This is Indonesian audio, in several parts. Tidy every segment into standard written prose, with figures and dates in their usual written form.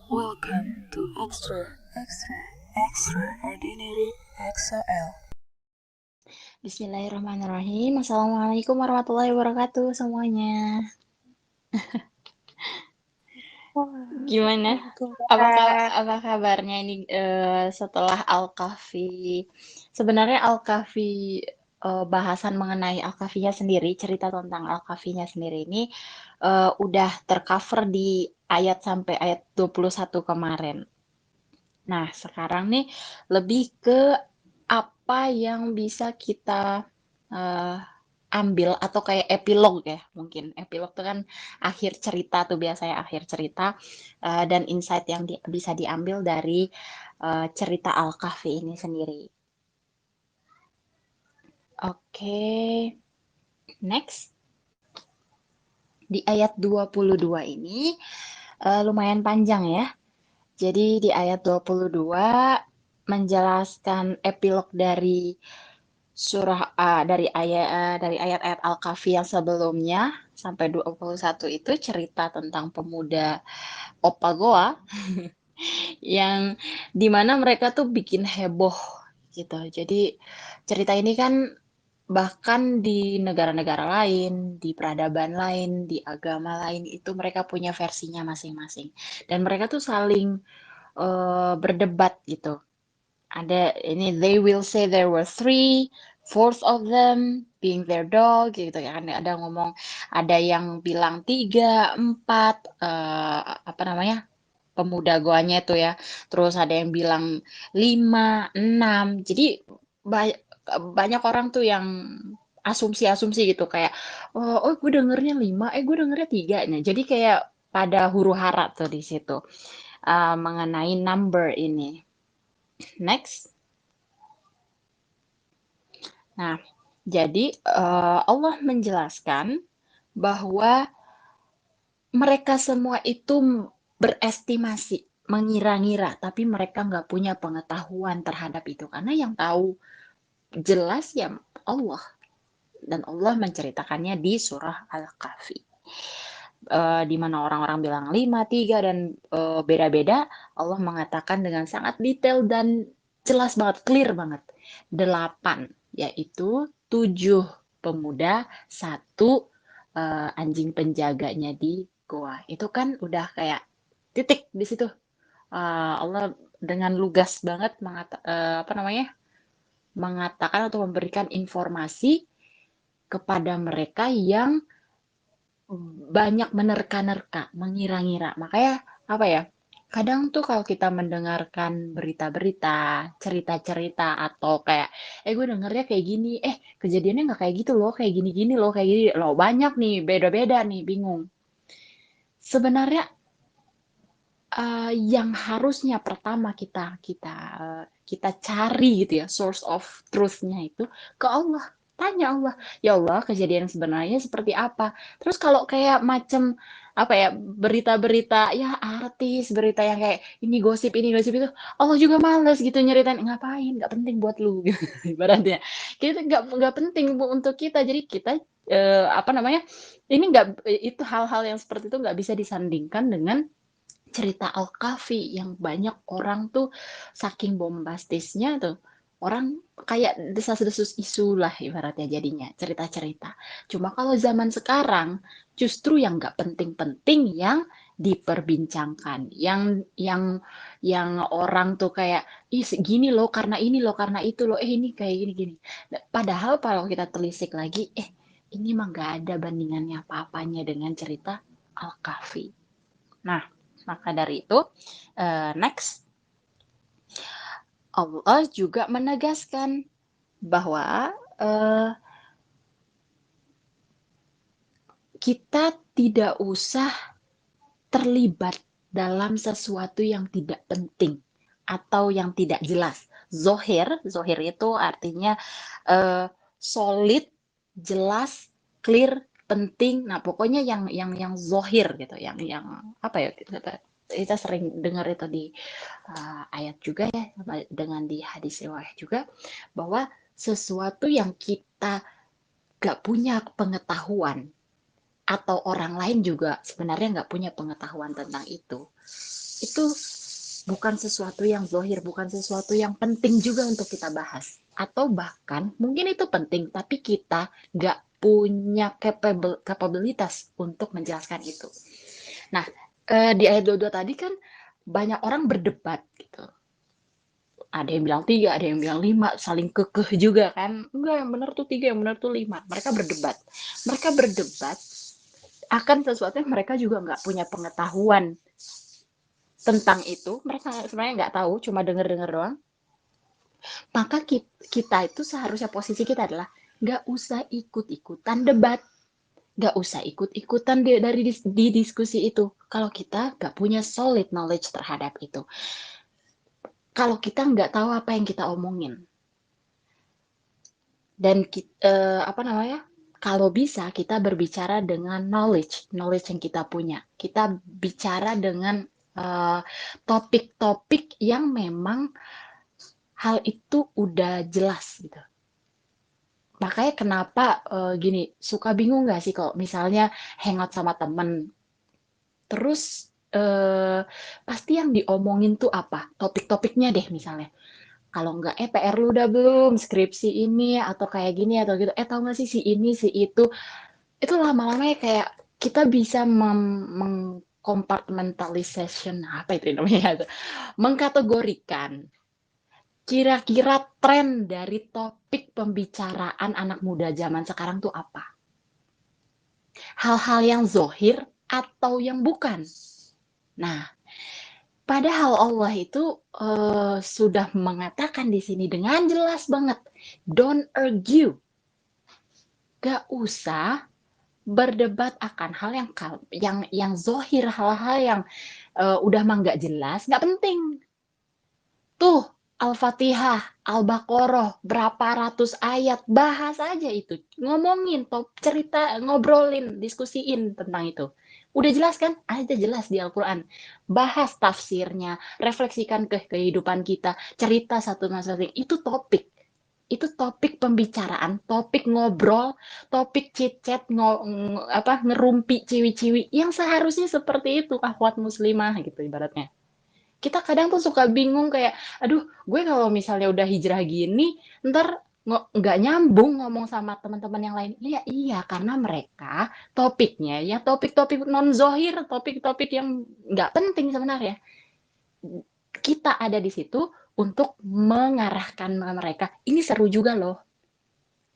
Welcome to Extraordinary XOL. Bismillahirrahmanirrahim. Assalamualaikum warahmatullahi wabarakatuh semuanya. Gimana? Waalaikumsalam. Apa kabarnya ini setelah Al-Kahfi? Sebenarnya Al-Kahfi bahasan mengenai Al-Kahfinya sendiri, cerita tentang Al-Kahfinya sendiri ini udah tercover di ayat sampai ayat 21 kemarin. Nah, sekarang nih lebih ke apa yang bisa kita eh, ambil atau kayak epilog ya mungkin. Epilog itu kan akhir cerita tuh biasanya akhir cerita dan insight yang bisa diambil dari cerita Al-Kahfi ini sendiri. Oke, next. Di ayat 22 ini lumayan panjang ya. Jadi di ayat 22 menjelaskan epilog dari dari ayat-ayat Al-Kahfi yang sebelumnya sampai 21 itu cerita tentang pemuda Opagoa yang dimana mereka tuh bikin heboh gitu. Jadi cerita ini kan bahkan di negara-negara lain, di peradaban lain, di agama lain itu mereka punya versinya masing-masing. Dan mereka tuh saling berdebat gitu. Ada ini they will say there were three, fourth of them being their dog gitu ya kan. Ada ngomong ada yang bilang tiga, empat apa namanya? Pemuda goanya itu ya. Terus ada yang bilang lima, enam. Jadi ba- banyak orang tuh yang asumsi-asumsi gitu kayak oh gue dengernya lima, gue dengernya tiga. Nah, jadi kayak pada huru hara tuh di situ mengenai number ini. Next. Nah, jadi Allah menjelaskan bahwa mereka semua itu berestimasi, mengira-ngira, tapi mereka nggak punya pengetahuan terhadap itu. Karena yang tahu jelas ya Allah. Dan Allah menceritakannya di surah Al-Kahfi. Di mana orang-orang bilang 5, 3, dan beda-beda, Allah mengatakan dengan sangat detail dan jelas banget, clear banget. 8, yaitu 7 pemuda, satu anjing penjaganya di goa. Itu kan udah kayak titik di situ. Allah dengan lugas banget apa namanya, mengatakan atau memberikan informasi kepada mereka yang banyak menerka-nerka, mengira-ngira. Makanya apa ya? Kadang tuh kalau kita mendengarkan berita-berita, cerita-cerita atau kayak, gue dengernya kayak gini, kejadiannya nggak kayak gitu loh, kayak gini-gini loh, kayak gini loh, banyak nih, beda-beda nih, bingung. Sebenarnya yang harusnya pertama kita cari gitu ya, source of truth-nya itu ke Allah. Tanya Allah, ya Allah kejadian sebenarnya seperti apa? Terus kalau kayak macam apa ya berita-berita ya artis, berita yang kayak ini gosip itu, Allah juga males gitu nyeritain ngapain, nggak penting buat lu gitu, ibaratnya. Kita nggak penting untuk kita, jadi kita apa namanya ini nggak itu hal-hal yang seperti itu nggak bisa disandingkan dengan cerita Al-Kahfi yang banyak orang tuh saking bombastisnya tuh orang kayak desas-desus isu lah ibaratnya jadinya cerita-cerita. Cuma kalau zaman sekarang justru yang nggak penting-penting yang diperbincangkan, yang orang tuh kayak ih gini loh karena ini loh karena itu loh ini kayak gini gini. Padahal kalau kita telisik lagi ini mah nggak ada bandingannya apa-apanya dengan cerita Al-Kahfi. Nah, maka dari itu, next, Allah juga menegaskan bahwa kita tidak usah terlibat dalam sesuatu yang tidak penting atau yang tidak jelas. Zohir itu artinya solid, jelas, clear, penting. Nah, pokoknya yang zohir gitu, yang apa ya? Kita sering dengar itu di ayat juga ya, dengan di hadis riwayat juga bahwa sesuatu yang kita gak punya pengetahuan atau orang lain juga sebenarnya nggak punya pengetahuan tentang itu bukan sesuatu yang zohir, bukan sesuatu yang penting juga untuk kita bahas. Atau bahkan mungkin itu penting, tapi kita nggak punya capabilitas untuk menjelaskan itu. Nah, di ayat 22 tadi kan banyak orang berdebat gitu. Ada yang bilang 3, ada yang bilang 5, saling kekeh juga kan. Enggak, yang benar tuh 3, yang benar tuh 5. Mereka berdebat. Mereka berdebat akan sesuatu yang mereka juga nggak punya pengetahuan tentang itu. Mereka sebenarnya nggak tahu, cuma denger-denger doang. Maka kita itu seharusnya posisi kita adalah nggak usah ikut-ikutan debat. Nggak usah ikut-ikutan di diskusi itu. Kalau kita nggak punya solid knowledge terhadap itu. Kalau kita nggak tahu apa yang kita omongin. Dan apa namanya? Kalau bisa kita berbicara dengan knowledge yang kita punya. Kita bicara dengan topik-topik yang memang hal itu udah jelas gitu. Makanya kenapa gini, suka bingung nggak sih kalau misalnya hangout sama temen, terus pasti yang diomongin tuh apa? Topik-topiknya deh misalnya. Kalau nggak, PR lu udah belum? Skripsi ini, atau kayak gini, atau gitu. Tahu nggak sih si ini, si itu lama-lama ya kayak kita bisa mengkompartmentalisation, apa itu namanya? Mengkategorikan kira-kira tren dari topik pembicaraan anak muda zaman sekarang tuh apa? Hal-hal yang zohir atau yang bukan? Nah, padahal Allah itu sudah mengatakan di sini dengan jelas banget, don't argue, gak usah berdebat akan hal yang zohir, hal-hal yang udah mah nggak jelas, nggak penting. Tuh, Al-Fatihah, Al-Baqarah, berapa ratus ayat, bahas aja itu. Ngomongin, cerita, ngobrolin, diskusiin tentang itu. Udah jelas kan? Ada jelas di Al-Quran. Bahas tafsirnya, refleksikan ke kehidupan kita, cerita satu masing-masing. Itu topik. Itu topik pembicaraan, topik ngobrol, topik chit-chat, ngerumpi ciwi-ciwi. Yang seharusnya seperti itu, akhwat muslimah gitu ibaratnya. Kita kadang tuh suka bingung kayak, aduh, gue kalau misalnya udah hijrah gini, ntar nggak nyambung ngomong sama teman-teman yang lain. Iya, iya, karena mereka topiknya ya topik-topik non zohir, topik-topik yang nggak penting sebenarnya. Kita ada di situ untuk mengarahkan mereka. Ini seru juga loh.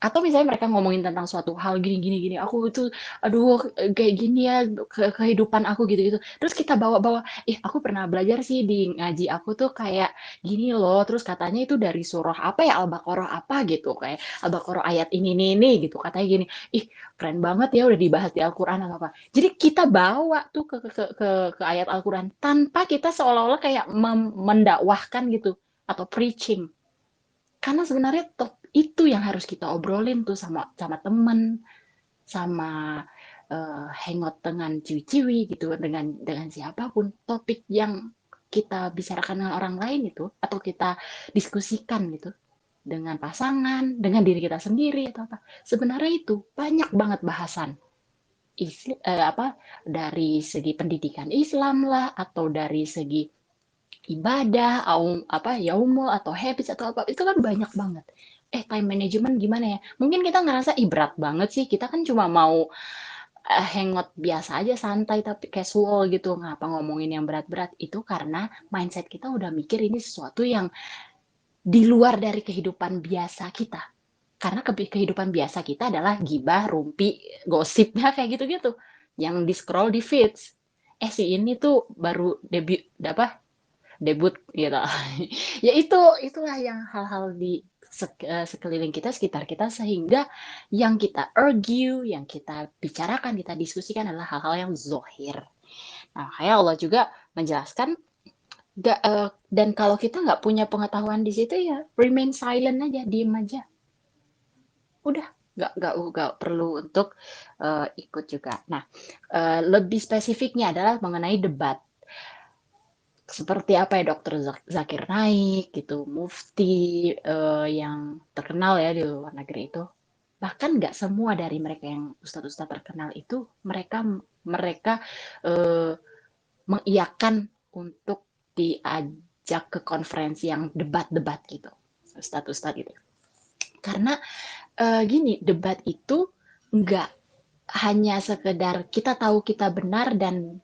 Atau misalnya mereka ngomongin tentang suatu hal gini, aku itu, aduh, kayak gini ya kehidupan aku gitu-gitu. Terus kita bawa-bawa, aku pernah belajar sih di ngaji aku tuh kayak gini loh. Terus katanya itu dari surah apa ya, Al-Baqarah apa gitu, kayak Al-Baqarah ayat ini gitu. Katanya gini, keren banget ya udah dibahas di Al-Quran apa. Jadi kita bawa tuh ke ayat Al-Quran tanpa kita seolah-olah kayak mendakwahkan gitu atau preaching. Karena sebenarnya itu yang harus kita obrolin tuh sama sama temen, sama hangout dengan ciwi-ciwi gitu, dengan siapapun. Topik yang kita bicarakan dengan orang lain itu, atau kita diskusikan gitu, dengan pasangan, dengan diri kita sendiri atau apa. Sebenarnya itu banyak banget bahasan. Dari segi pendidikan Islam lah, atau dari segi ibadah, yaumul atau habits atau apa, itu kan banyak banget. Time management gimana ya? Mungkin kita ngerasa berat banget sih. Kita kan cuma mau hangout biasa aja, santai tapi casual gitu. Ngapa ngomongin yang berat-berat? Itu karena mindset kita udah mikir ini sesuatu yang di luar dari kehidupan biasa kita. Karena kehidupan biasa kita adalah gibah, rumpi, gosipnya kayak gitu-gitu. Yang di scroll di feeds. Si ini tuh baru debut gitu. Ya itulah yang hal-hal di sekeliling kita, sekitar kita, sehingga yang kita argue, yang kita bicarakan, kita diskusikan adalah hal-hal yang zohir. Nah, kayak Allah juga menjelaskan, dan kalau kita nggak punya pengetahuan di situ ya remain silent aja, diem aja. Udah, nggak perlu untuk ikut juga. Nah, lebih spesifiknya adalah mengenai debat. Seperti apa ya, Dokter Zakir Naik gitu, mufti yang terkenal ya di luar negeri itu. Bahkan nggak semua dari mereka yang ustadz-ustadz terkenal itu mereka mengiyakan untuk diajak ke konferensi yang debat-debat gitu, ustadz-ustadz gitu. Karena gini, debat itu nggak hanya sekedar kita tahu kita benar dan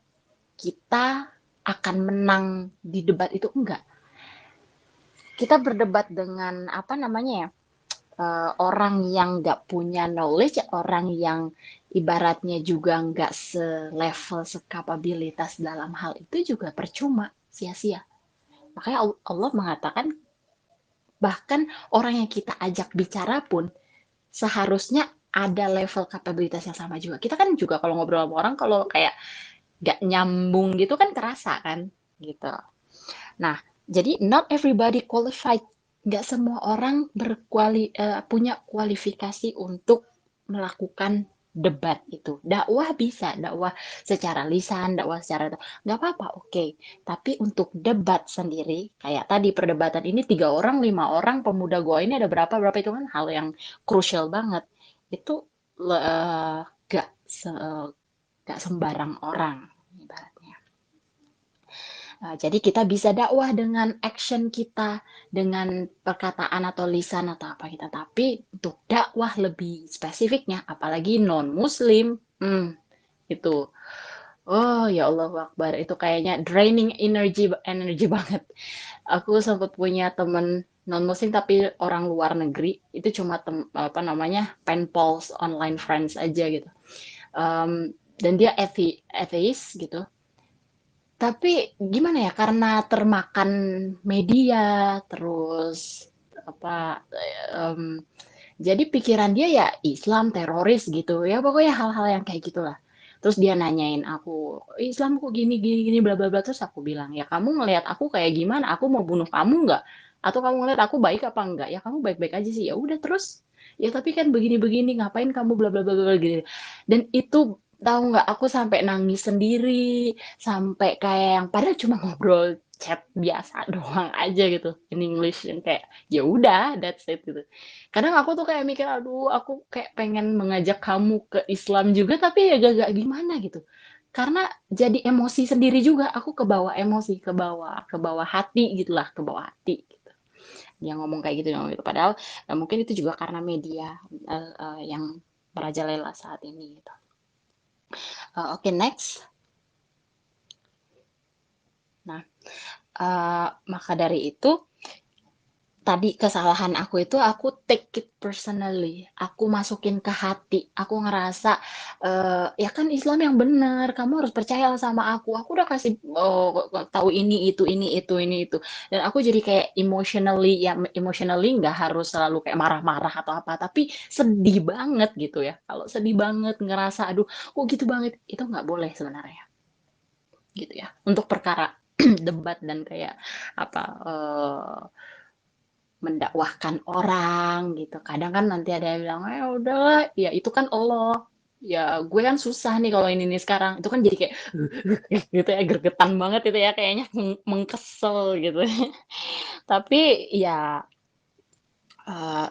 kita akan menang di debat itu, enggak. Kita berdebat dengan apa namanya ya, orang yang nggak punya knowledge, orang yang ibaratnya juga nggak selevel, sekapabilitas dalam hal itu juga percuma, sia-sia. Makanya Allah mengatakan bahkan orang yang kita ajak bicara pun seharusnya ada level kapabilitas yang sama juga. Kita kan juga kalau ngobrol sama orang kalau kayak nggak nyambung gitu kan kerasa kan gitu. Nah, jadi not everybody qualified. Nggak semua orang punya kualifikasi untuk melakukan debat itu. Dakwah bisa, dakwah secara lisan, dakwah secara nggak apa-apa, oke. Tapi untuk debat sendiri, kayak tadi perdebatan ini 3 orang, 5 orang, pemuda gua ini ada berapa berapa itu kan hal yang crucial banget. Itu nggak nggak sembarang orang ibaratnya. Jadi kita bisa dakwah dengan action kita, dengan perkataan atau lisan atau apa kita. Tapi untuk dakwah lebih spesifiknya, apalagi non-Muslim, itu, oh ya Allah Akbar, itu kayaknya draining energy energy banget. Aku sempat punya temen non-Muslim tapi orang luar negeri, itu cuma apa namanya pen pals online friends aja gitu. Dan dia atheist gitu. Tapi gimana ya, karena termakan media, terus apa, jadi pikiran dia ya Islam teroris gitu, ya pokoknya hal-hal yang kayak gitulah. Terus dia nanyain aku, Islam kok gini gini gini bla bla bla, terus aku bilang, ya kamu ngelihat aku kayak gimana? Aku mau bunuh kamu nggak? Atau kamu ngelihat aku baik apa enggak? Ya kamu baik-baik aja sih. Ya udah terus. Ya tapi kan begini-begini, ngapain kamu bla bla bla bla gitu. Dan itu tahu nggak, aku sampai nangis sendiri, sampai kayak yang padahal cuma ngobrol chat biasa doang aja gitu in English yang kayak ya udah that's it gitu. Kadang aku tuh kayak mikir, aduh aku kayak pengen mengajak kamu ke Islam juga tapi ya gak gimana gitu. Karena jadi emosi sendiri juga, aku kebawa emosi, ke bawah hati gitulah, ke bawah hati gitu. Dia ngomong kayak gitu, ngomong gitu. Padahal mungkin itu juga karena media yang merajalela saat ini gitu. Oke, next. Nah, maka dari itu tadi kesalahan aku itu aku take it personally, aku masukin ke hati, aku ngerasa ya kan Islam yang benar, kamu harus percaya sama aku udah kasih tahu ini itu, dan aku jadi kayak emotionally, ya emotionally nggak harus selalu kayak marah-marah atau apa, tapi sedih banget gitu ya, kalau sedih banget ngerasa aduh kok gitu banget, itu nggak boleh sebenarnya gitu ya, untuk perkara debat dan kayak apa, mendakwahkan orang gitu. Kadang kan nanti ada yang bilang, udahlah, ya itu kan Allah. Ya gue kan susah nih kalau ini nih sekarang. Itu kan jadi kayak gitu ya, gergetan banget itu ya, kayaknya mengkesel gitu. Tapi ya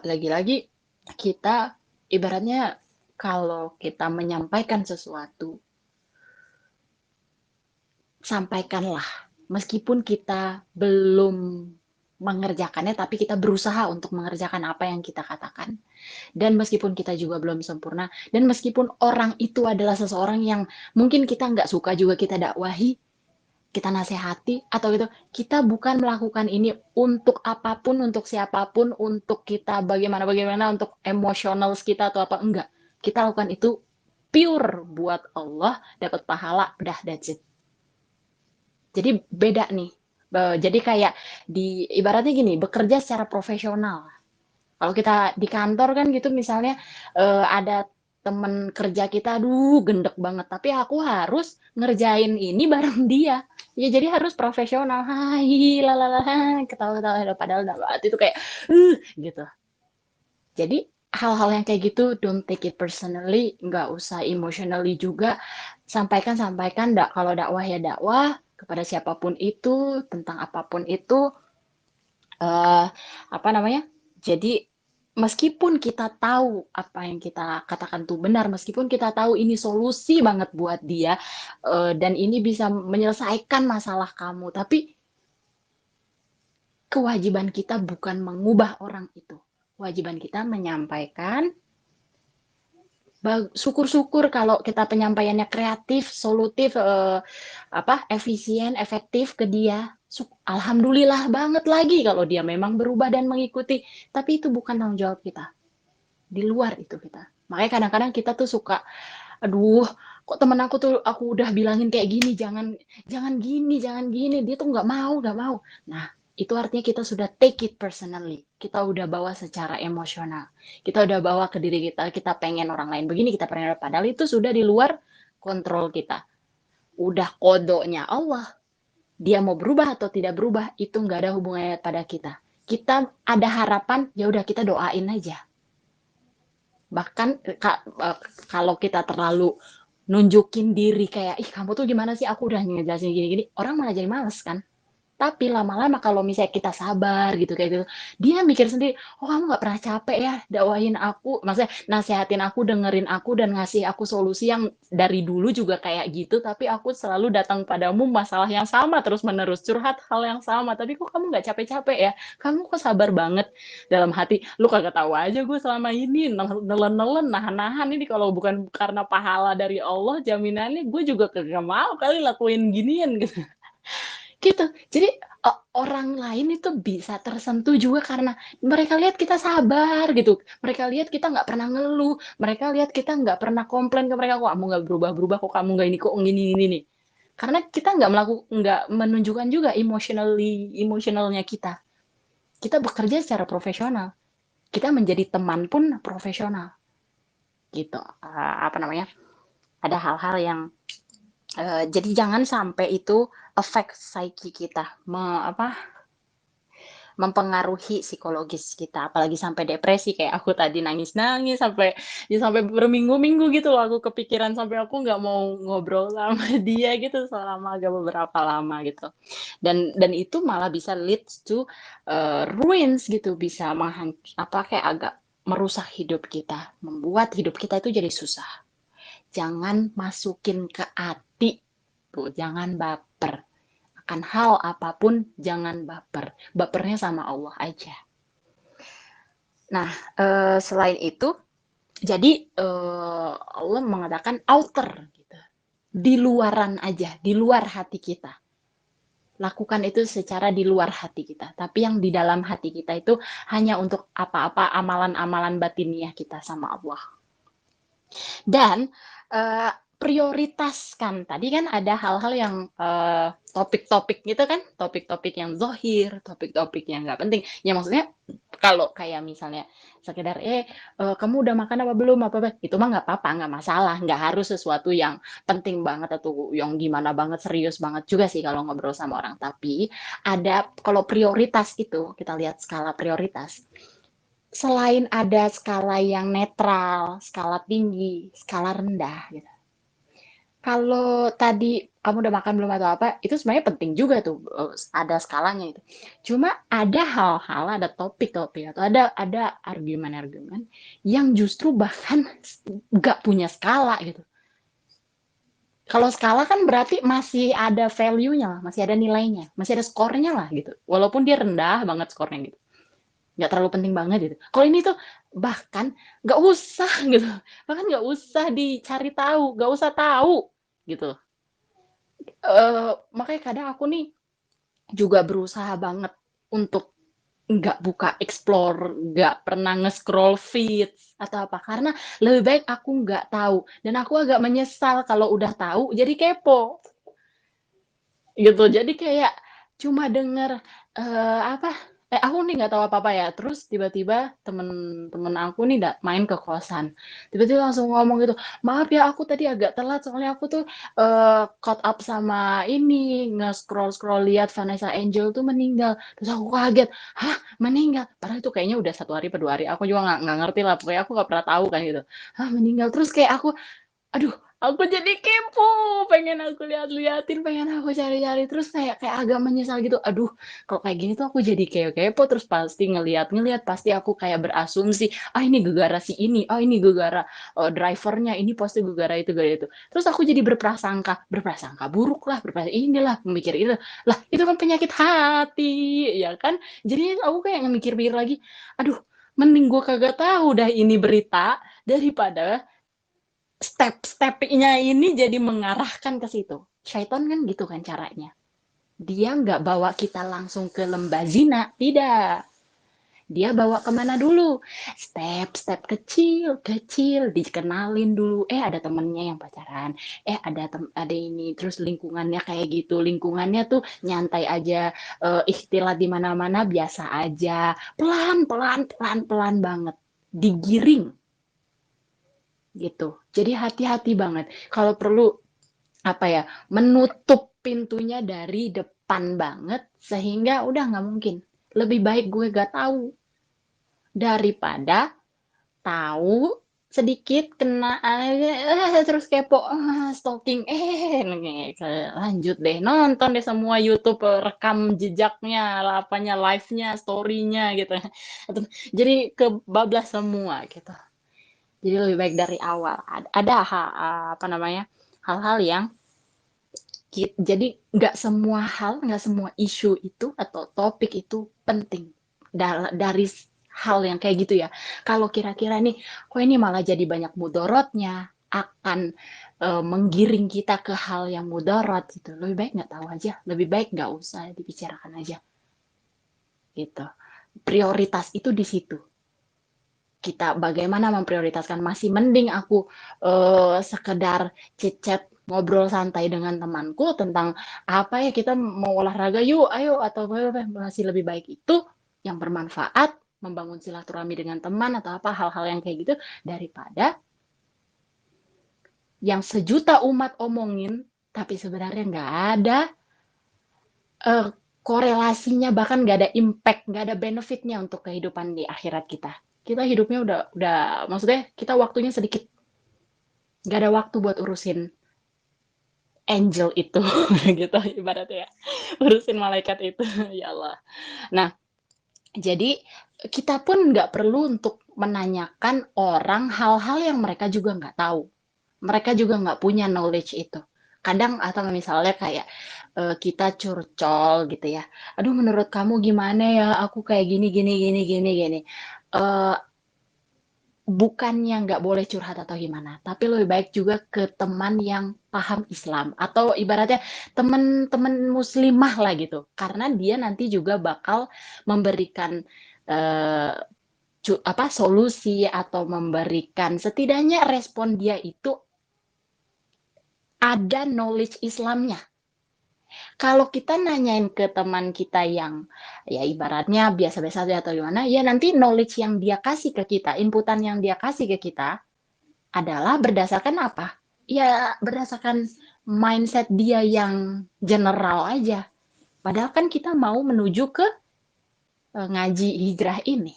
lagi-lagi kita ibaratnya kalau kita menyampaikan sesuatu, sampaikanlah. Meskipun kita belum mengerjakannya, tapi kita berusaha untuk mengerjakan apa yang kita katakan. Dan meskipun kita juga belum sempurna, dan meskipun orang itu adalah seseorang yang mungkin kita nggak suka juga kita dakwahi, kita nasihati, atau gitu, kita bukan melakukan ini untuk apapun, untuk siapapun, untuk kita bagaimana-bagaimana, untuk emosional kita atau apa, enggak. Kita lakukan itu pure buat Allah, dapat pahala, udah that's it. Jadi beda nih. Jadi kayak ibaratnya gini, bekerja secara profesional. Kalau kita di kantor kan gitu misalnya ada temen kerja kita, aduh gendek banget, tapi aku harus ngerjain ini bareng dia. Ya jadi harus profesional. Hai, lalala, ketawa-ketawa padahal udah itu kayak gitu. Jadi hal-hal yang kayak gitu don't take it personally, nggak usah emotionally juga. Sampaikan kalau dakwah ya dakwah kepada siapapun itu tentang apapun itu, apa namanya? Jadi meskipun kita tahu apa yang kita katakan tuh benar, meskipun kita tahu ini solusi banget buat dia, dan ini bisa menyelesaikan masalah kamu, tapi kewajiban kita bukan mengubah orang itu. Kewajiban kita menyampaikan, syukur-syukur kalau kita penyampaiannya kreatif, solutif, efisien, efektif ke dia. Alhamdulillah banget lagi kalau dia memang berubah dan mengikuti. Tapi itu bukan tanggung jawab kita. Di luar itu kita. Makanya kadang-kadang kita tuh suka, aduh, kok temen aku tuh aku udah bilangin kayak gini, jangan jangan gini, dia tuh nggak mau, nggak mau. Nah, itu artinya kita sudah take it personally. Kita udah bawa secara emosional. Kita udah bawa ke diri kita pengen orang lain begini, kita pengen, padahal itu sudah di luar kontrol kita. Udah kodonya Allah. Dia mau berubah atau tidak berubah, itu nggak ada hubungannya pada kita. Kita ada harapan, ya udah kita doain aja. Bahkan kalau kita terlalu nunjukin diri kayak, ih kamu tuh gimana sih, aku udah ngejelasin gini-gini, orang malah jadi males kan. Tapi lama-lama kalau misalnya kita sabar gitu kayak gitu, dia mikir sendiri, oh kamu nggak pernah capek ya dakwahin aku, maksudnya nasehatin aku, dengerin aku dan ngasih aku solusi yang dari dulu juga kayak gitu, tapi aku selalu datang padamu masalah yang sama terus menerus curhat hal yang sama, tapi kok kamu nggak capek-capek ya? Kamu kok sabar banget dalam hati? Lu kagak tahu aja gue selama ini nelen-nelen, nahan-nahan ini kalau bukan karena pahala dari Allah, jaminannya gue juga kagak mau kali lakuin ginian gitu. Gitu. Jadi orang lain itu bisa tersentuh juga karena mereka lihat kita sabar gitu. Mereka lihat kita nggak pernah ngeluh. Mereka lihat kita nggak pernah komplain ke mereka, kok kamu nggak berubah-berubah, kok kamu nggak ini, kok gini nih. Karena kita nggak menunjukkan juga emotionalnya kita. Kita bekerja secara profesional. Kita menjadi teman pun profesional. Gitu. Apa namanya? Ada hal-hal yang jadi jangan sampai itu affect psyche kita, mempengaruhi psikologis kita, apalagi sampai depresi kayak aku tadi nangis-nangis sampai berminggu-minggu gitu loh aku kepikiran sampai aku nggak mau ngobrol sama dia gitu selama agak beberapa lama gitu. Dan itu malah bisa leads to ruins gitu, bisa kayak agak merusak hidup kita, membuat hidup kita itu jadi susah. Jangan masukin ke hati tuh, jangan baper. Akan hal apapun jangan baper. Bapernya sama Allah aja. Nah, selain itu, jadi Allah mengatakan outer gitu. Di luaran aja, di luar hati kita. Lakukan itu secara di luar hati kita. Tapi yang di dalam hati kita itu hanya untuk apa-apa amalan-amalan batiniah kita sama Allah. Dan prioritaskan, tadi kan ada hal-hal yang topik-topik gitu kan, topik-topik yang zohir, topik-topik yang nggak penting. Ya maksudnya kalau kayak misalnya sekedar kamu udah makan apa belum, apa itu mah nggak apa-apa, nggak masalah, nggak harus sesuatu yang penting banget atau yang gimana banget, serius banget juga sih kalau ngobrol sama orang. Tapi ada, kalau prioritas itu kita lihat skala prioritas. Selain ada skala yang netral, skala tinggi, skala rendah gitu. Kalau tadi kamu udah makan belum atau apa, itu sebenarnya penting juga tuh, ada skalanya itu. Cuma ada hal-hal, ada topik-topik atau ada argumen-argumen yang justru bahkan nggak punya skala gitu. Kalau skala kan berarti masih ada value-nya lah, masih ada nilainya, masih ada skornya lah gitu. Walaupun dia rendah banget skornya gitu. Nggak terlalu penting banget gitu. Kalau ini tuh bahkan nggak usah gitu, bahkan nggak usah dicari tahu, nggak usah tahu gitu. Makanya kadang aku nih juga berusaha banget untuk nggak buka explore, nggak pernah nge-scroll feed atau apa, karena lebih baik aku nggak tahu dan aku agak menyesal kalau udah tahu jadi kepo gitu. Jadi kayak cuma denger apa, aku nih nggak tahu apa-apa ya, terus tiba-tiba temen aku nih main ke kosan, tiba-tiba langsung ngomong gitu, maaf ya aku tadi agak telat soalnya aku tuh caught up sama ini, nge-scroll lihat Vanessa Angel tuh meninggal, terus aku kaget, hah meninggal, padahal itu kayaknya udah 1 hari atau 2 hari, aku juga nggak ngerti lah, pokoknya aku nggak pernah tahu kan gitu, hah meninggal, terus kayak aku, aduh Aku jadi kepo, pengen aku lihat-lihatin, pengen aku cari-cari, terus kayak kayak agak menyesal gitu. Aduh, kalau kayak gini tuh aku jadi kepo, terus pasti ngelihat-ngelihat, pasti aku kayak berasumsi, ah ini gegara si ini, ah ini gegara drivernya, ini pasti gegara itu, gegara itu. Terus aku jadi berprasangka buruk lah, inilah, mikir itu. Lah, itu kan penyakit hati, ya kan? Jadi aku kayak mikir-mikir lagi, aduh, mending gue kagak tahu dah ini berita daripada step-stepnya ini jadi mengarahkan ke situ. Syaiton kan gitu kan caranya. Dia nggak bawa kita langsung ke lembah zina, tidak. Dia bawa kemana dulu? Step-step kecil, dikenalin dulu. Ada temennya yang pacaran. Ada ini. Terus lingkungannya kayak gitu. Lingkungannya tuh nyantai aja. Ikhtilat di mana-mana biasa aja. Pelan banget. Digiring gitu. Jadi hati-hati banget. Kalau perlu apa ya, menutup pintunya dari depan banget sehingga udah nggak mungkin. Lebih baik gue gak tahu daripada tahu sedikit kena terus kepo stalking lanjut deh nonton deh semua YouTube rekam jejaknya apanya live-nya story-nya gitu jadi kebablas semua gitu. Jadi lebih baik dari awal. Ada apa namanya hal-hal yang jadi nggak semua isu itu atau topik itu penting dari hal yang kayak gitu ya. Kalau kira-kira nih, kok ini malah jadi banyak mudorotnya, akan menggiring kita ke hal yang mudorot gitu. Lebih baik nggak tahu aja, lebih baik nggak usah dibicarakan aja gitu. Prioritas itu di situ. Kita bagaimana memprioritaskan masih mending aku sekedar chit-chat ngobrol santai dengan temanku tentang apa ya kita mau olahraga yuk ayo atau masih lebih baik itu yang bermanfaat membangun silaturahmi dengan teman atau apa hal-hal yang kayak gitu daripada yang sejuta umat omongin tapi sebenarnya nggak ada eh, korelasinya bahkan nggak ada impact nggak ada benefitnya untuk kehidupan di akhirat kita hidupnya udah maksudnya kita waktunya sedikit nggak ada waktu buat urusin angel itu gitu ibaratnya ya urusin malaikat itu ya Allah. Nah jadi kita pun nggak perlu untuk menanyakan orang hal-hal yang mereka juga nggak tahu, mereka juga nggak punya knowledge itu kadang atau misalnya kayak kita curcol gitu ya, aduh menurut kamu gimana ya aku kayak gini gini gini gini gini. Eh, Bukannya nggak boleh curhat atau gimana, tapi lebih baik juga ke teman yang paham Islam atau ibaratnya teman-teman muslimah lah gitu, karena dia nanti juga bakal memberikan eh, solusi atau memberikan setidaknya respon dia itu ada knowledge Islamnya. Kalau kita nanyain ke teman kita yang ya ibaratnya biasa-biasa aja atau gimana, ya nanti knowledge yang dia kasih ke kita, inputan yang dia kasih ke kita adalah berdasarkan apa? Ya berdasarkan mindset dia yang general aja. Padahal kan kita mau menuju ke ngaji hijrah ini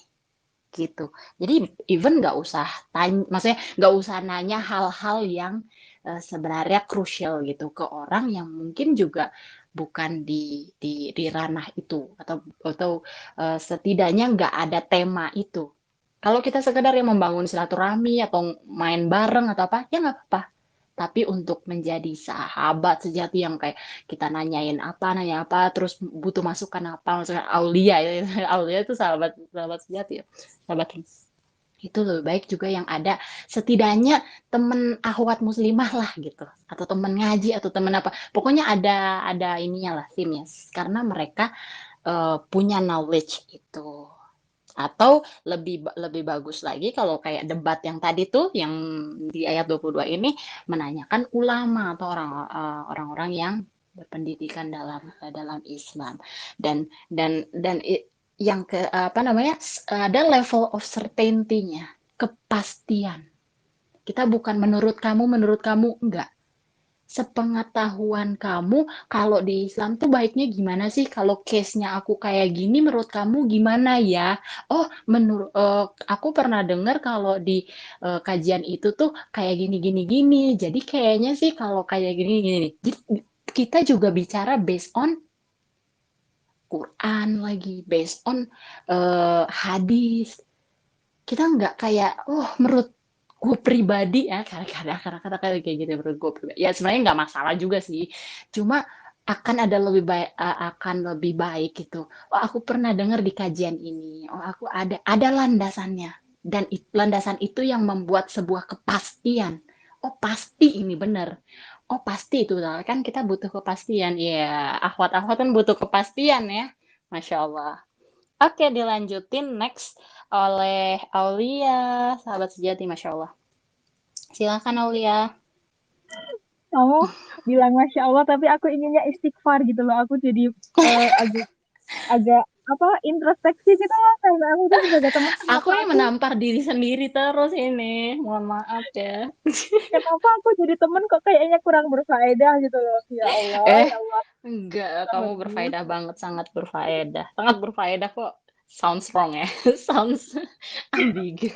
gitu. Jadi even nggak usah tanya, maksudnya nggak usah nanya hal-hal yang sebenarnya krusial gitu ke orang yang mungkin juga bukan di ranah itu atau setidaknya nggak ada tema itu. Kalau kita sekedar yang membangun silaturahmi atau main bareng atau apa, ya nggak apa-apa. Tapi untuk menjadi sahabat sejati yang kayak kita nanya apa, terus butuh masukan apa, masukan Aulia, ya. Aulia itu sahabat sahabat sejati ya, sahabat itu lebih baik juga yang ada setidaknya temen akhwat muslimah lah gitu atau temen ngaji atau temen apa pokoknya ada ininya lah timnya karena mereka punya knowledge itu atau lebih lebih bagus lagi kalau kayak debat yang tadi tuh yang di ayat 22 ini menanyakan ulama atau orang-orang yang berpendidikan dalam Islam dan yang ke apa namanya ada level of certainty-nya kepastian kita bukan menurut kamu enggak sepengetahuan kamu, kalau di Islam tuh baiknya gimana sih? Kalau case-nya aku kayak gini, menurut kamu gimana ya? Oh, aku pernah dengar kalau di kajian itu tuh kayak gini gini gini. Jadi kayaknya sih kalau kayak gini gini. Jadi kita juga bicara based on Quran lagi, based on hadis. Kita nggak kayak, oh menurut gue pribadi ya, kadang-kadang kayak gitu menurut gue pribadi. Ya sebenarnya nggak masalah juga sih. Cuma akan lebih baik gitu. Oh aku pernah dengar di kajian ini. Oh aku ada landasannya. Dan landasan itu yang membuat sebuah kepastian. Oh pasti ini benar. Oh pasti itu kan kita butuh kepastian. Ya akhwat-akhwat kan butuh kepastian ya. Masya Allah. Oke, dilanjutin next oleh Aulia, sahabat sejati, Masya Allah. Silakan Aulia. Kamu bilang Masya Allah, tapi aku inginnya istighfar gitu loh. Aku jadi agak agak apa introspeksi gitu loh. Karena aku tuh sebagai teman, Aku kenapa yang menampar diri sendiri terus ini. Mohon maaf ya. aku jadi temen kok kayaknya kurang berfaedah gitu loh. Eh, Ya Allah, enggak, kamu bagus. berfaedah banget, sangat berfaedah. Sangat berfaedah kok. Sounds wrong ya. Sounds ambigu.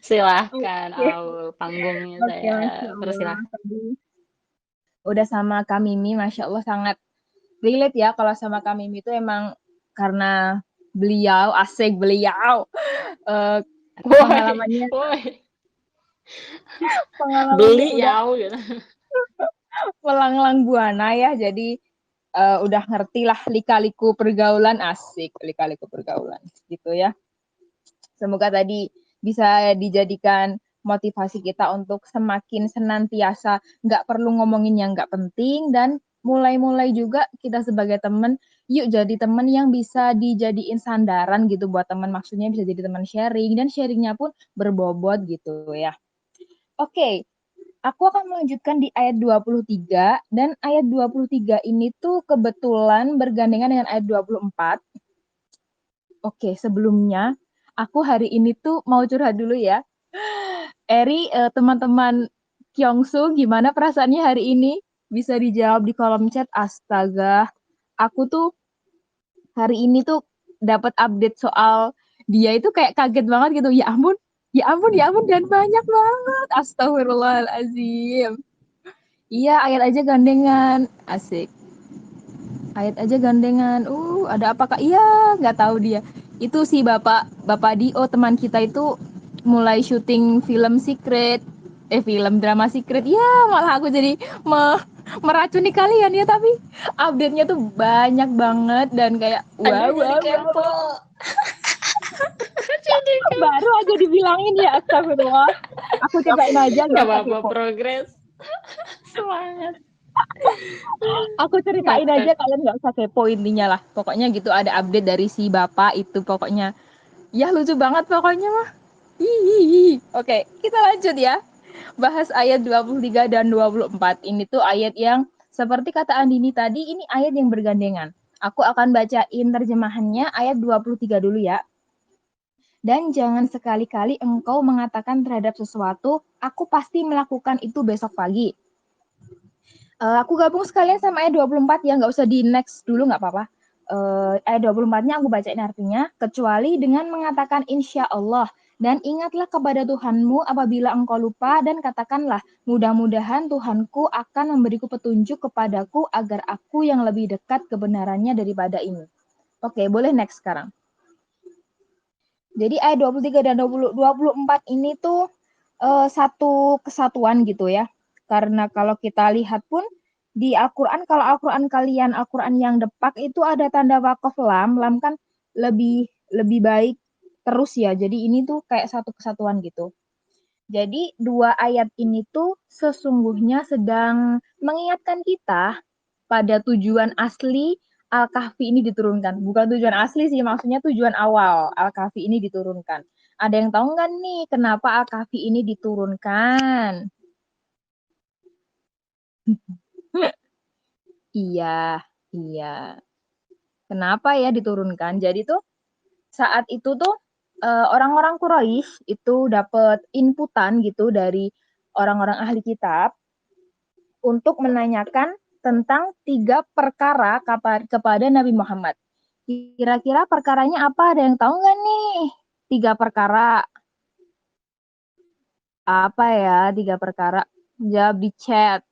Silahkan, Oke, panggungnya oke, saya Masya Allah. persilahkan. Tadi udah sama Kak Mimi, Masya Allah sangat relate ya kalau sama Kak Mimi itu emang karena beliau, asik beliau, eh, Woi, pengalamannya woi, pengalamannya beli udah ya gitu. melanglang buana ya, jadi udah ngerti lah lika-liku pergaulan, asik lika-liku pergaulan gitu ya. Semoga tadi bisa dijadikan motivasi kita untuk semakin senantiasa nggak perlu ngomongin yang nggak penting, dan mulai-mulai juga kita sebagai temen, yuk jadi temen yang bisa dijadiin sandaran gitu buat temen, maksudnya bisa jadi teman sharing, dan sharingnya pun berbobot gitu ya. Oke, aku akan melanjutkan di ayat 23, dan ayat 23 ini tuh kebetulan bergandengan dengan ayat 24. Oke, sebelumnya aku hari ini tuh mau curhat dulu ya. Eri, teman-teman Kyongsu, gimana perasaannya hari ini? Bisa dijawab di kolom chat. Astaga, aku tuh hari ini tuh dapat update soal dia itu kayak kaget banget gitu. Ya ampun, ya ampun, ya ampun, dan banyak banget. Astagfirullahalazim. Iya, ayat aja gandengan. Asik. Ayat aja gandengan. Ada apa Kak? Iya, nggak tahu dia. Itu si Bapak Dio teman kita itu mulai syuting film Secret. Film drama Secret. Ya, malah aku jadi meracuni kalian ya, tapi update-nya tuh banyak banget dan kayak Anda wow, jadi wow, wow, kepo. wow. Jadi kepo. Baru aja dibilangin ya, astagfirullah. Aku ceritain aja, Gak nggak usah apa-apa, kepo. progres. Semangat. Aku ceritain Ngakak. aja, kalian nggak usah kepo intinya lah. Pokoknya gitu ada update dari si bapak itu, pokoknya ya lucu banget pokoknya mah. Hihihi. Oke, kita lanjut ya. Bahas ayat 23 dan 24. Ini tuh ayat yang seperti kata Andini tadi, ini ayat yang bergandengan. Aku akan bacain terjemahannya ayat 23 dulu ya. Dan jangan sekali-kali engkau mengatakan terhadap sesuatu, aku pasti melakukan itu besok pagi. Aku gabung sekalian sama ayat 24 ya, nggak usah di next dulu, nggak apa-apa. Ayat 24-nya aku bacain artinya, kecuali dengan mengatakan insya Allah, dan ingatlah kepada Tuhanmu apabila engkau lupa, dan katakanlah, mudah-mudahan Tuhanku akan memberiku petunjuk kepadaku agar aku yang lebih dekat kebenarannya daripada ini. Oke, boleh next sekarang. Jadi ayat 23 dan 24 ini tuh satu kesatuan gitu ya. Karena kalau kita lihat pun di Al-Quran, kalau Al-Quran kalian, Al-Quran yang depak itu ada tanda wakof lam, lam kan lebih baik terus ya. Jadi ini tuh kayak satu kesatuan gitu. Jadi dua ayat ini tuh sesungguhnya sedang mengingatkan kita pada tujuan asli Al-Kahfi ini diturunkan. Bukan tujuan asli sih, maksudnya tujuan awal Al-Kahfi ini diturunkan. Ada yang tahu nggak nih kenapa Al-Kahfi ini diturunkan? Iya, iya. Kenapa ya diturunkan? Jadi tuh saat itu tuh orang-orang Quraisy itu dapat inputan gitu dari orang-orang ahli kitab untuk menanyakan tentang 3 perkara kepada Nabi Muhammad. Kira-kira perkaranya apa? Ada yang tahu nggak nih? 3 perkara. Apa ya 3 perkara? Jawab di chat.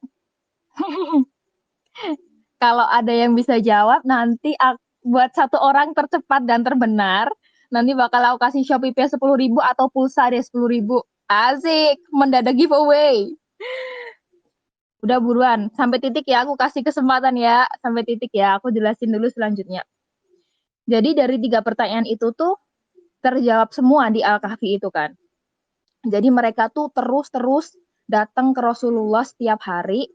Kalau ada yang bisa jawab, nanti buat 1 orang tercepat dan terbenar, nanti bakal aku kasih Shopee Pay 10.000 atau pulsa deh 10.000. Asik, mendadak giveaway. Udah buruan, sampai titik ya, aku kasih kesempatan ya, sampai titik ya, aku jelasin dulu selanjutnya. Jadi dari 3 pertanyaan itu tuh terjawab semua di Al-Kahfi itu kan. Jadi mereka tuh terus datang ke Rasulullah setiap hari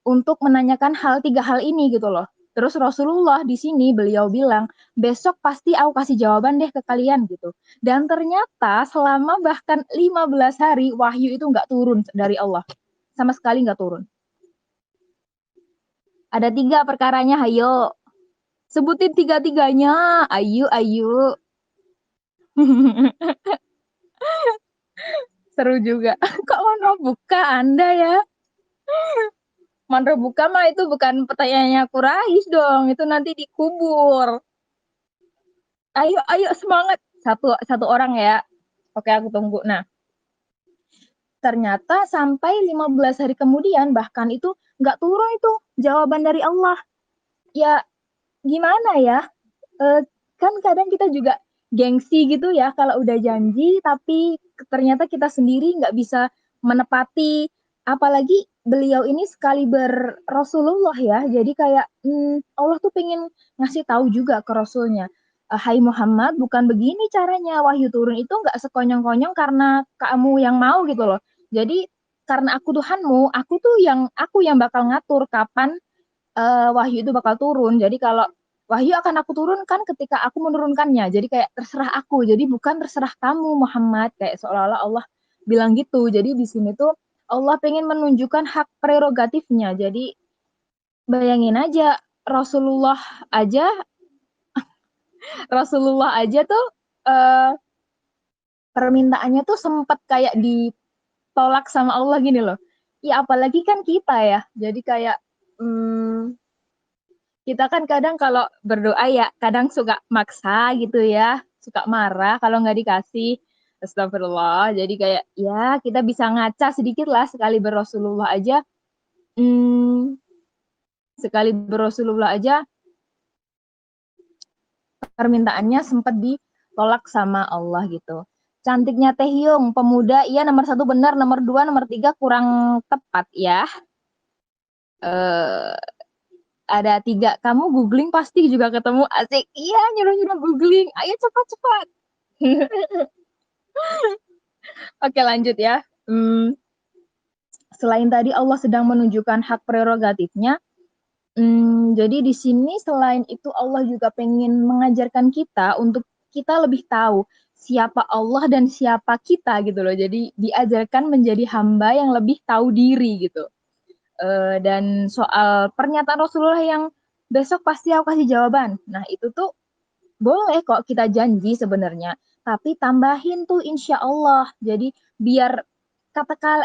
untuk menanyakan 3 hal ini gitu loh. Terus Rasulullah di sini beliau bilang, besok pasti aku kasih jawaban deh ke kalian gitu. Dan ternyata selama bahkan 15 hari wahyu itu nggak turun dari Allah. Sama sekali nggak turun. Ada 3 perkaranya, hayo. Sebutin 3-3-nya. Ayo. Seru juga. Kok mau buka Anda ya? Mandro buka mah itu bukan pertanyaannya Quraisy dong, itu nanti dikubur. Ayo semangat. Satu orang ya. Oke, aku tunggu. Nah, ternyata sampai 15 hari kemudian bahkan itu nggak turun itu jawaban dari Allah. Ya gimana ya? Kan kadang kita juga gengsi gitu ya kalau udah janji tapi ternyata kita sendiri nggak bisa menepati, apalagi beliau ini sekaliber Rasulullah ya, jadi kayak Allah tuh pengen ngasih tahu juga ke Rasulnya, hai Muhammad, bukan begini caranya wahyu turun itu nggak sekonyong-konyong karena kamu yang mau gitu loh, jadi karena aku Tuhanmu, aku yang bakal ngatur kapan wahyu itu bakal turun. Jadi kalau wahyu akan aku turunkan ketika aku menurunkannya. Jadi kayak terserah aku. Jadi bukan terserah kamu Muhammad. Kayak seolah-olah Allah bilang gitu. Jadi di sini tuh Allah pengen menunjukkan hak prerogatifnya. Jadi bayangin aja aja Rasulullah aja tuh permintaannya tuh sempat kayak ditolak sama Allah gini loh. Ya apalagi kan kita ya. Jadi kayak kita kan kadang kalau berdoa ya kadang suka maksa gitu ya, suka marah kalau nggak dikasih. Astagfirullah. Jadi kayak ya kita bisa ngaca sedikit lah sekali berrasulullah aja. Sekali berrasulullah aja permintaannya sempat ditolak sama Allah gitu. Cantiknya Teh Yung, pemuda, iya nomor 1 benar, nomor 2, nomor 3 kurang tepat ya. Ada 3, kamu googling pasti juga ketemu, asik, iya nyuruh-nyuruh googling, ayo cepat. Oke lanjut ya. Selain tadi Allah sedang menunjukkan hak prerogatifnya, jadi di sini selain itu Allah juga pengen mengajarkan kita untuk kita lebih tahu siapa Allah dan siapa kita gitu loh. Jadi diajarkan menjadi hamba yang lebih tahu diri gitu. Dan soal pernyataan Rasulullah yang besok pasti aku kasih jawaban. Nah itu tuh boleh kok kita janji sebenarnya, tapi tambahin tuh insya Allah. Jadi biar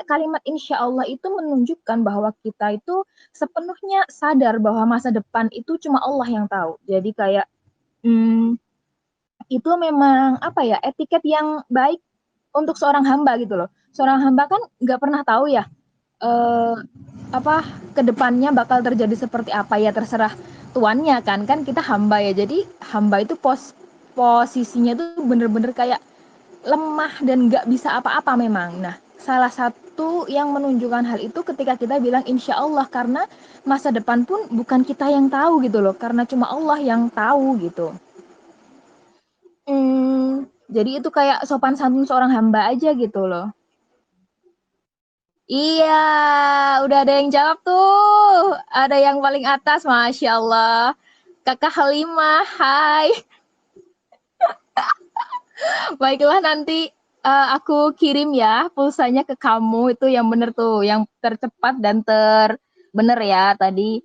kalimat insya Allah itu menunjukkan bahwa kita itu sepenuhnya sadar bahwa masa depan itu cuma Allah yang tahu. Jadi kayak itu memang apa ya, etiket yang baik untuk seorang hamba gitu loh. Seorang hamba kan nggak pernah tahu ya kedepannya bakal terjadi seperti apa, ya terserah tuannya kan kita hamba ya, jadi hamba itu posisinya tuh bener-bener kayak lemah dan nggak bisa apa-apa memang. Nah salah satu yang menunjukkan hal itu ketika kita bilang insya Allah, karena masa depan pun bukan kita yang tahu gitu loh, karena cuma Allah yang tahu gitu. Jadi itu kayak sopan santun seorang hamba aja gitu loh. Iya, udah ada yang jawab tuh. Ada yang paling atas, Masya Allah. Kakak Halimah, hai. Baiklah, nanti aku kirim ya pulsanya ke kamu. Itu yang bener tuh, yang tercepat dan terbener ya. Tadi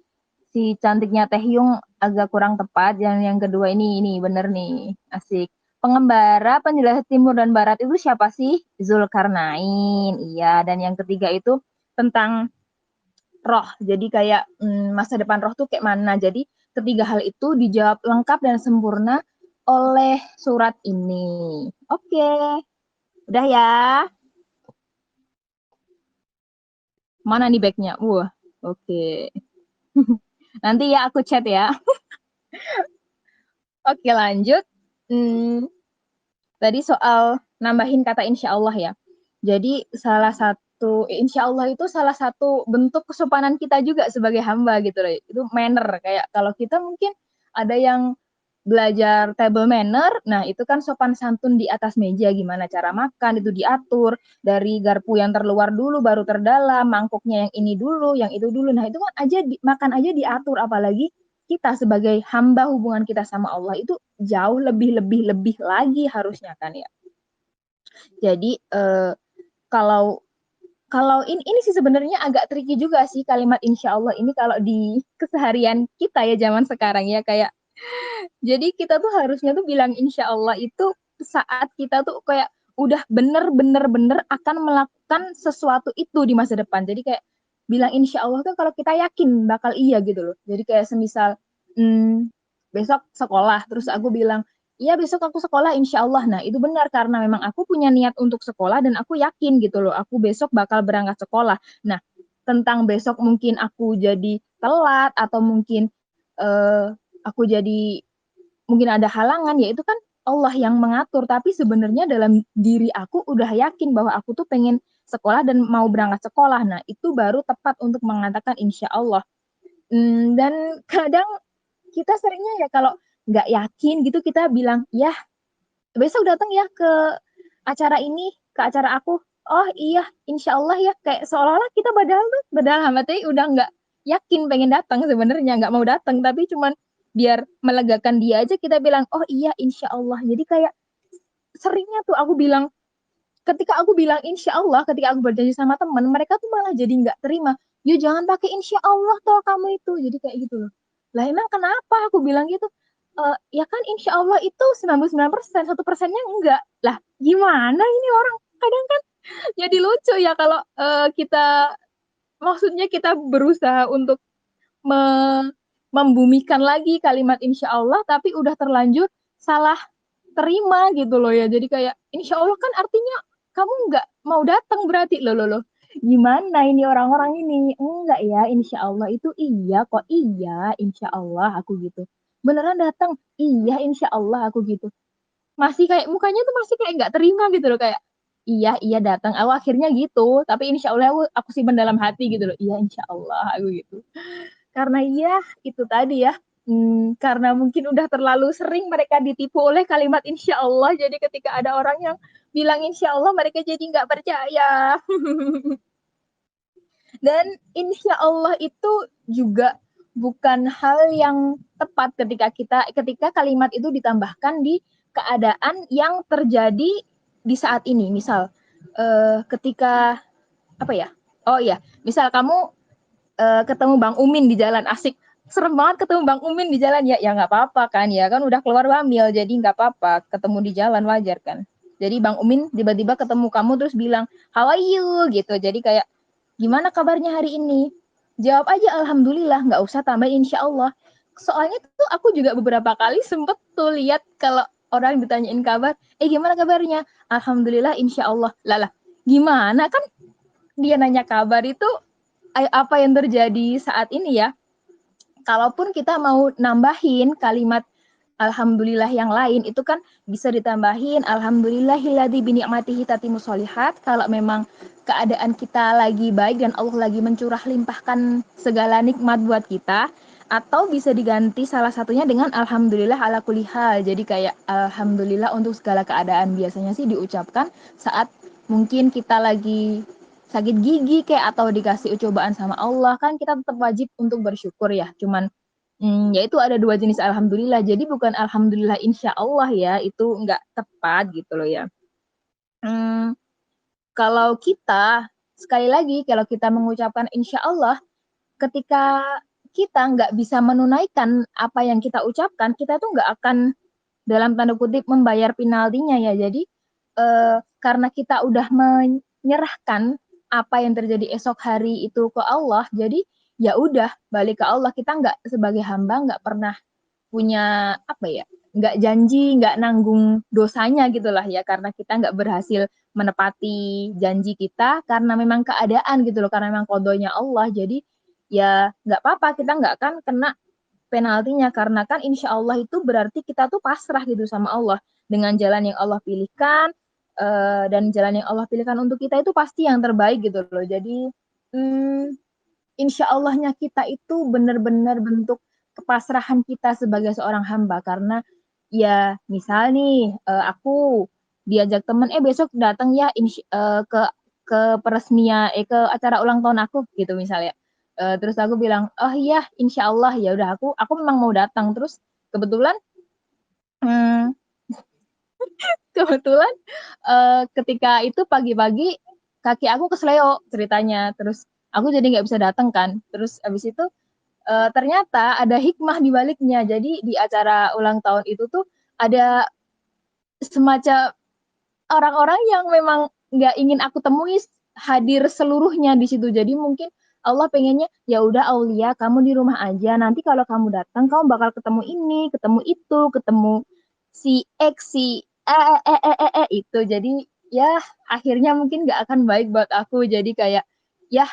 si cantiknya Teh Yung agak kurang tepat. Yang kedua ini bener nih, asik. pengembara penjelas timur dan barat itu siapa sih? Zulkarnain. Iya, dan yang ketiga itu tentang roh. Jadi kayak masa depan roh tuh kayak mana. Jadi ketiga hal itu dijawab lengkap dan sempurna oleh surat ini. Oke. Udah ya. Mana nih backnya? Wah, oke. Nanti ya aku chat ya. Oke, lanjut. Tadi soal nambahin kata insya Allah ya. Jadi insya Allah itu salah satu bentuk kesopanan kita juga sebagai hamba gitu loh. Itu manner, kayak kalau kita mungkin ada yang belajar table manner, nah itu kan sopan santun di atas meja, gimana cara makan itu diatur, dari garpu yang terluar dulu baru terdalam, mangkuknya yang ini dulu, yang itu dulu. Nah itu kan makan aja diatur, apalagi kita sebagai hamba, hubungan kita sama Allah itu jauh lebih lagi harusnya kan ya. Jadi kalau ini sih sebenarnya agak tricky juga sih kalimat insya Allah ini kalau di keseharian kita ya zaman sekarang ya, kayak jadi kita tuh harusnya tuh bilang insya Allah itu saat kita tuh kayak udah bener akan melakukan sesuatu itu di masa depan. Jadi kayak bilang insya Allah tuh kalau kita yakin bakal iya gitu loh. Jadi kayak semisal besok sekolah, terus aku bilang iya besok aku sekolah insya Allah. Nah itu benar karena memang aku punya niat untuk sekolah dan aku yakin gitu loh. Aku besok bakal berangkat sekolah. Nah tentang besok mungkin aku jadi telat atau mungkin aku jadi mungkin ada halangan, ya itu kan Allah yang mengatur. Tapi sebenarnya dalam diri aku udah yakin bahwa aku tuh pengen sekolah dan mau berangkat sekolah. Nah itu baru tepat untuk mengatakan insya Allah. Dan kadang kita seringnya ya kalau nggak yakin gitu kita bilang ya besok datang ya ke acara ini, ke acara aku. Oh iya insya Allah ya, kayak seolah-olah kita padahal hamba udah nggak yakin pengen datang, sebenarnya nggak mau datang, tapi cuman biar melegakan dia aja kita bilang oh iya insya Allah. Jadi kayak seringnya tuh aku bilang, ketika aku bilang insya Allah, ketika aku berjanji sama teman, mereka tuh malah jadi nggak terima. Ya jangan pakai insya Allah toh kamu itu. Jadi kayak gitu loh. Lah emang kenapa aku bilang gitu? Ya kan insya Allah itu 99%, 1%-nya enggak. Lah gimana ini orang? Kadang kan jadi lucu ya kalau kita, maksudnya kita berusaha untuk membumikan lagi kalimat insya Allah, tapi udah terlanjur salah terima gitu loh ya. Jadi kayak insya Allah kan artinya kamu nggak mau datang berarti loh. Gimana ini orang-orang ini? Enggak ya, insya Allah itu iya kok, iya insya Allah aku gitu. Beneran datang? Iya insya Allah aku gitu. Masih kayak mukanya tuh masih kayak nggak terima gitu loh, kayak iya datang. Aku akhirnya gitu, tapi insya Allah aku simpen dalam hati gitu loh. Iya insya Allah aku gitu. Karena ya itu tadi ya, karena mungkin udah terlalu sering mereka ditipu oleh kalimat insya Allah, jadi ketika ada orang yang bilang insya Allah mereka jadi nggak percaya. Dan insya Allah itu juga bukan hal yang tepat ketika kalimat itu ditambahkan di keadaan yang terjadi di saat ini. Misal ketika apa ya? Oh iya, misal kamu ketemu Bang Umin di jalan, asik, serem banget ketemu Bang Umin di jalan, ya nggak apa-apa kan, ya kan udah keluar wamil, jadi nggak apa-apa ketemu di jalan, wajar kan. Jadi Bang Umin tiba-tiba ketemu kamu terus bilang how are you gitu, jadi kayak gimana kabarnya hari ini, jawab aja alhamdulillah, nggak usah tambah insya Allah. Soalnya tuh aku juga beberapa kali sempet tuh lihat kalau orang ditanyain kabar, gimana kabarnya, alhamdulillah insya Allah, lah gimana kan dia nanya kabar itu apa yang terjadi saat ini ya. Kalaupun kita mau nambahin kalimat alhamdulillah yang lain, itu kan bisa ditambahin alhamdulillahilladzi bi ni'matihi tatimmus sholihat, kalau memang keadaan kita lagi baik dan Allah lagi mencurah limpahkan segala nikmat buat kita. Atau bisa diganti salah satunya dengan alhamdulillah ala kulli hal. Jadi kayak alhamdulillah untuk segala keadaan, biasanya sih diucapkan saat mungkin kita lagi sakit gigi kayak atau dikasih cobaan sama Allah, kan kita tetap wajib untuk bersyukur ya. Cuman yaitu ada dua jenis alhamdulillah. Jadi bukan alhamdulillah insya Allah ya, itu nggak tepat gitu loh ya. Kalau kita, sekali lagi, kalau kita mengucapkan insya Allah, ketika kita nggak bisa menunaikan apa yang kita ucapkan, kita tuh nggak akan dalam tanda kutip membayar penaltinya ya. Jadi karena kita udah menyerahkan apa yang terjadi esok hari itu ke Allah, jadi ya udah balik ke Allah. Kita nggak sebagai hamba nggak pernah punya apa ya, nggak janji, nggak nanggung dosanya gitulah ya, karena kita nggak berhasil menepati janji kita karena memang keadaan gitu loh, karena memang kodonya Allah. Jadi ya nggak apa-apa, kita nggak akan kena penaltinya, karena kan insya Allah itu berarti kita tuh pasrah gitu sama Allah dengan jalan yang Allah pilihkan, dan jalan yang Allah pilihkan untuk kita itu pasti yang terbaik gitu loh. Jadi insya Allahnya kita itu benar-benar bentuk kepasrahan kita sebagai seorang hamba. Karena ya misal nih aku diajak temen besok datang ya ke peresmian ke acara ulang tahun aku gitu misalnya. Terus aku bilang oh iya insya Allah, ya udah aku memang mau datang. Terus kebetulan hmm, kebetulan ketika itu pagi-pagi kaki aku kesleo ceritanya, terus aku jadi nggak bisa datang kan. Terus abis itu ternyata ada hikmah di baliknya. Jadi di acara ulang tahun itu tuh ada semacam orang-orang yang memang nggak ingin aku temui hadir seluruhnya di situ. Jadi mungkin Allah pengennya ya udah Aulia kamu di rumah aja. Nanti kalau kamu datang kamu bakal ketemu ini, ketemu itu, ketemu si X, si itu. Jadi ya akhirnya mungkin nggak akan baik buat aku. Jadi kayak ya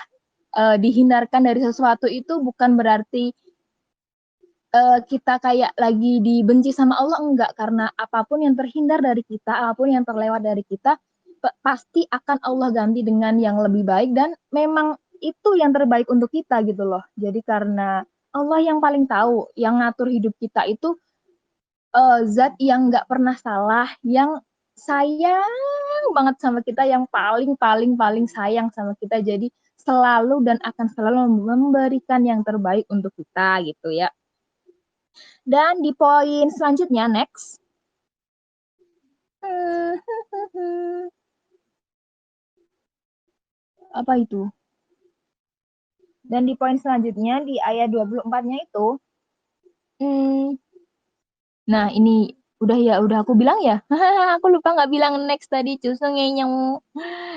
dihindarkan dari sesuatu itu bukan berarti kita kayak lagi dibenci sama Allah, enggak. Karena apapun yang terhindar dari kita, apapun yang terlewat dari kita, pasti akan Allah ganti dengan yang lebih baik, dan memang itu yang terbaik untuk kita gitu loh. Jadi karena Allah yang paling tahu, yang ngatur hidup kita itu zat yang nggak pernah salah, yang sayang banget sama kita, yang paling paling paling sayang sama kita. Jadi selalu dan akan selalu memberikan yang terbaik untuk kita gitu ya. Dan di poin selanjutnya, next. Apa itu? Dan di poin selanjutnya, di ayat 24-nya itu, nah ini udah aku bilang ya. Aku lupa nggak bilang next tadi, nyong.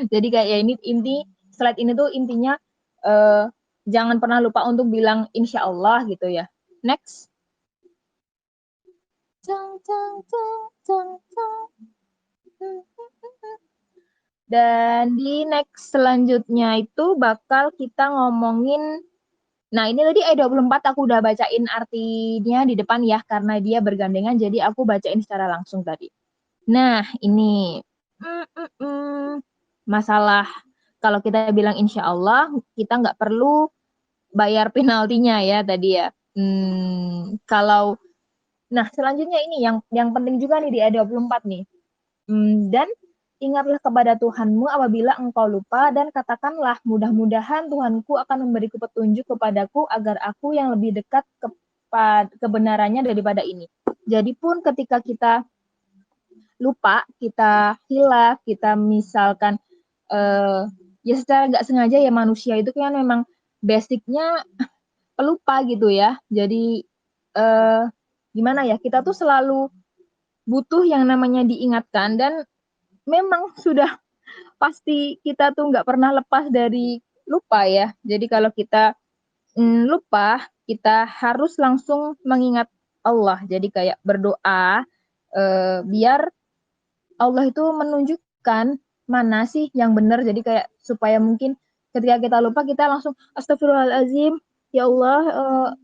Jadi kayak ya ini slide ini tuh intinya jangan pernah lupa untuk bilang insya Allah gitu ya. Next. Dan di next selanjutnya itu bakal kita ngomongin, nah ini tadi ayat 24 aku udah bacain artinya di depan ya, karena dia bergandengan, jadi aku bacain secara langsung tadi. Nah ini masalah kalau kita bilang insya Allah, kita nggak perlu bayar penaltinya ya tadi ya. Kalau nah selanjutnya ini yang penting juga nih di ayat 24 nih. Dan ingatlah kepada Tuhanmu apabila engkau lupa, dan katakanlah mudah-mudahan Tuhanku akan memberiku petunjuk kepadaku agar aku yang lebih dekat kepada kebenarannya daripada ini. Jadi pun ketika kita lupa, kita hilaf, kita misalkan ya secara nggak sengaja ya, manusia itu kan memang basicnya pelupa gitu ya. Jadi gimana ya, kita tuh selalu butuh yang namanya diingatkan, dan memang sudah pasti kita tuh nggak pernah lepas dari lupa ya. Jadi kalau kita lupa, kita harus langsung mengingat Allah. Jadi kayak berdoa biar Allah itu menunjukkan mana sih yang benar. Jadi kayak supaya mungkin ketika kita lupa kita langsung astagfirullahaladzim, ya Allah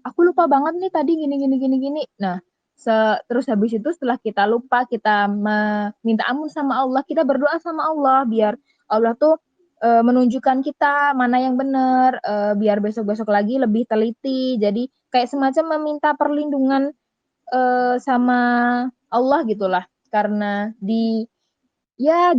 aku lupa banget nih tadi gini. Nah terus habis itu setelah kita lupa, kita meminta ampun sama Allah, kita berdoa sama Allah biar Allah tuh menunjukkan kita mana yang benar, biar besok-besok lagi lebih teliti. Jadi kayak semacam meminta perlindungan sama Allah gitulah. Karena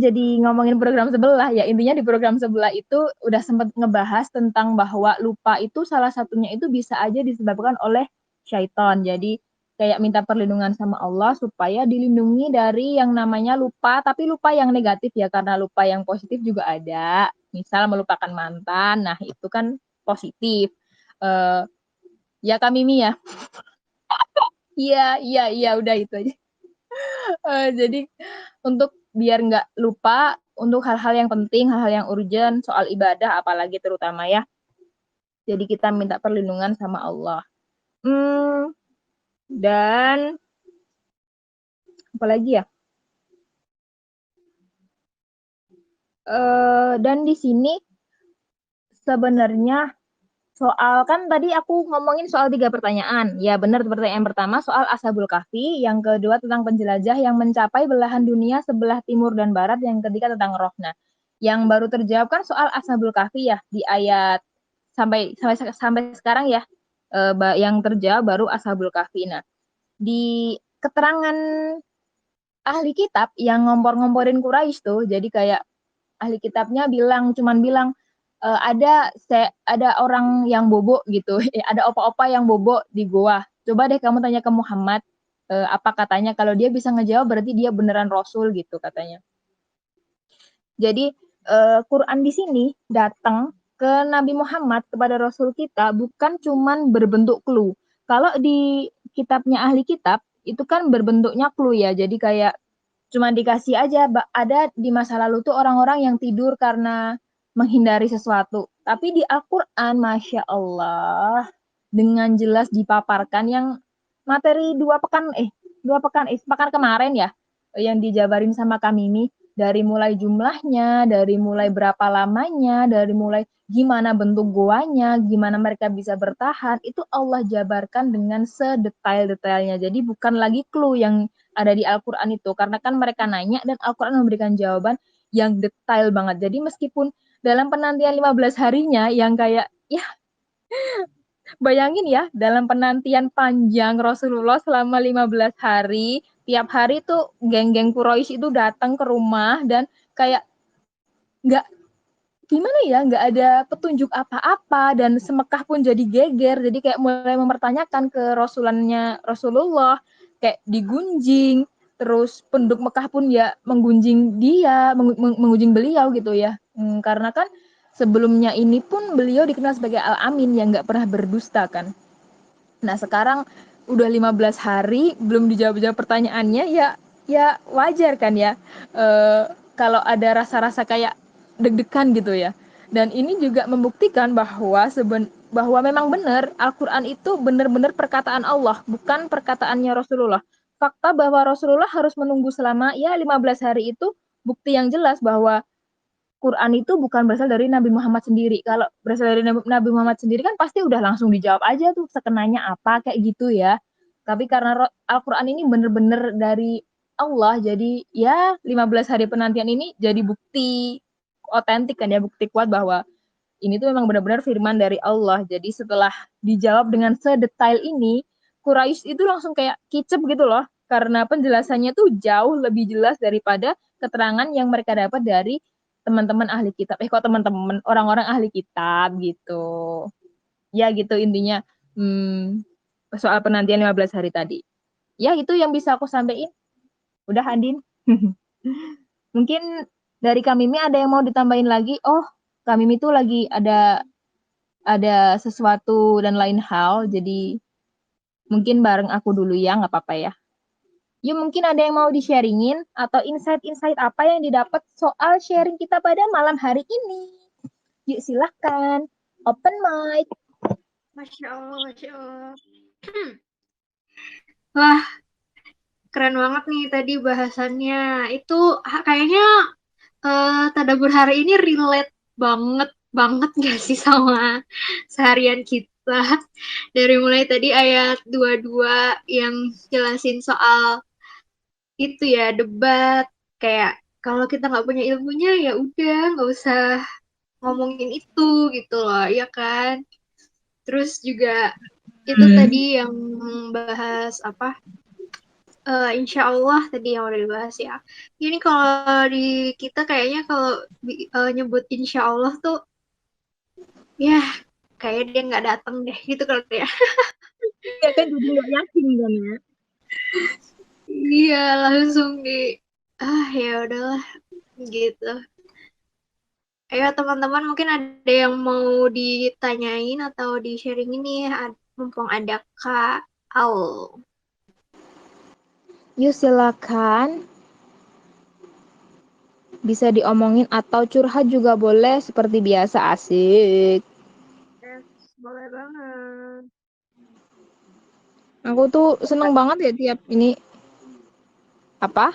jadi ngomongin program sebelah ya, intinya di program sebelah itu udah sempat ngebahas tentang bahwa lupa itu salah satunya itu bisa aja disebabkan oleh syaitan. Jadi kayak minta perlindungan sama Allah supaya dilindungi dari yang namanya lupa, tapi lupa yang negatif ya, karena lupa yang positif juga ada. Misal melupakan mantan, nah itu kan positif. Ya Kak Mimi ya. Iya, udah itu aja. Jadi untuk biar nggak lupa untuk hal-hal yang penting, hal-hal yang urgent soal ibadah apalagi terutama ya. Jadi kita minta perlindungan sama Allah. Dan apalagi ya? Dan di sini sebenarnya soal kan tadi aku ngomongin soal 3 pertanyaan. Ya benar, pertanyaan pertama soal Ashabul Kahfi, yang kedua tentang penjelajah yang mencapai belahan dunia sebelah timur dan barat, yang ketiga tentang roh. Nah, yang baru terjawab kan soal Ashabul Kahfi ya di ayat sampai sekarang ya. Yang terjawab baru Ashabul Kahfi. Nah, di keterangan ahli kitab yang ngompor-ngomporin Quraisy tuh, jadi kayak ahli kitabnya cuman bilang ada orang yang bobo gitu, ada opa-opa yang bobo di goa. Coba deh kamu tanya ke Muhammad apa katanya, kalau dia bisa ngejawab berarti dia beneran Rasul gitu katanya. Jadi Quran di sini datang ke Nabi Muhammad, kepada Rasul kita, bukan cuman berbentuk clue. Kalau di kitabnya ahli kitab itu kan berbentuknya clue ya, jadi kayak cuma dikasih aja ada di masa lalu tuh orang-orang yang tidur karena menghindari sesuatu. Tapi di Al-Quran, Masya Allah, dengan jelas dipaparkan yang materi pekan kemarin ya, yang dijabarin sama Kamimi, dari mulai jumlahnya, dari mulai berapa lamanya, dari mulai gimana bentuk goanya, gimana mereka bisa bertahan, itu Allah jabarkan dengan sedetail-detailnya. Jadi bukan lagi clue yang ada di Al-Quran itu, karena kan mereka nanya dan Al-Quran memberikan jawaban yang detail banget. Jadi meskipun dalam penantian 15 harinya yang kayak, ya bayangin ya, dalam penantian panjang Rasulullah selama 15 hari, tiap hari tuh geng-geng Quraisy itu datang ke rumah dan kayak nggak gimana ya, nggak ada petunjuk apa-apa, dan Semekah pun jadi geger, jadi kayak mulai mempertanyakan ke Rasulullah, kayak digunjing, terus penduduk Mekah pun ya menggunjing dia, menggunjing beliau gitu ya. Karena kan sebelumnya ini pun beliau dikenal sebagai Al-Amin yang nggak pernah berdusta kan. Nah sekarang udah 15 hari belum dijawab-jawab pertanyaannya, ya wajar kan ya, kalau ada rasa-rasa kayak deg-degan gitu ya. Dan ini juga membuktikan bahwa memang benar Al-Quran itu benar-benar perkataan Allah, bukan perkataannya Rasulullah. Fakta bahwa Rasulullah harus menunggu selama 15 hari itu bukti yang jelas bahwa Quran itu bukan berasal dari Nabi Muhammad sendiri. Kalau berasal dari Nabi Muhammad sendiri kan pasti udah langsung dijawab aja tuh sekenanya apa kayak gitu ya. Tapi karena Al-Quran ini bener-bener dari Allah, jadi ya 15 hari penantian ini jadi bukti otentik kan ya, bukti kuat bahwa ini tuh memang benar-benar firman dari Allah. Jadi setelah dijawab dengan sedetail ini, Quraisy itu langsung kayak kicep gitu loh, karena penjelasannya tuh jauh lebih jelas daripada keterangan yang mereka dapat dari teman-teman ahli kitab. Kok teman-teman, orang-orang ahli kitab gitu. Ya gitu intinya. Soal penantian 15 hari tadi. Ya itu yang bisa aku sampaikan. Udah Andin. Mungkin dari Kamimi ada yang mau ditambahin lagi? Oh, Kamimi tuh lagi ada sesuatu dan lain hal, jadi mungkin bareng aku dulu ya, nggak apa-apa ya. Yuk mungkin ada yang mau di-sharingin atau insight-insight apa yang didapat soal sharing kita pada malam hari ini. Yuk silahkan, open mic. Masya Allah, Masya Allah. Wah, keren banget nih tadi bahasannya. Itu kayaknya Tadabbur hari ini relate banget banget gak sih sama seharian kita. Dari mulai tadi ayat 22 yang jelasin soal itu ya, debat. Kayak kalau kita nggak punya ilmunya ya udah nggak usah ngomongin itu gitu loh, ya kan? Terus juga itu tadi yang bahas apa? Insya Allah tadi yang udah dibahas ya. Ini kalau di kita kayaknya kalau nyebut insya Allah tuh ya kayak dia nggak datang deh gitu kalau ya. Ya kan jadi nggak yakin kan ya. Iya langsung ya udahlah gitu. Ayo teman-teman mungkin ada yang mau ditanyain atau di-sharing ini mumpung ada Kak Aul. Yuk silakan. Bisa diomongin atau curhat juga boleh seperti biasa, asik. Yes, boleh banget. Aku tuh seneng banget ya tiap ini apa?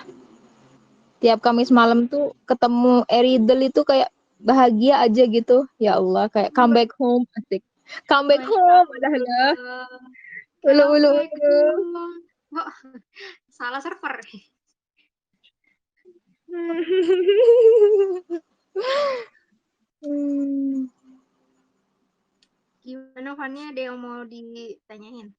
Tiap Kamis malam tuh ketemu Eridel itu kayak bahagia aja gitu. Ya Allah, kayak come back home, asik. Come back Masya home, adalah. Allah. Ulu Come ulu back ulu. home. Wah, salah server. Hmm. Gimana Fania, ada yang mau ditanyain?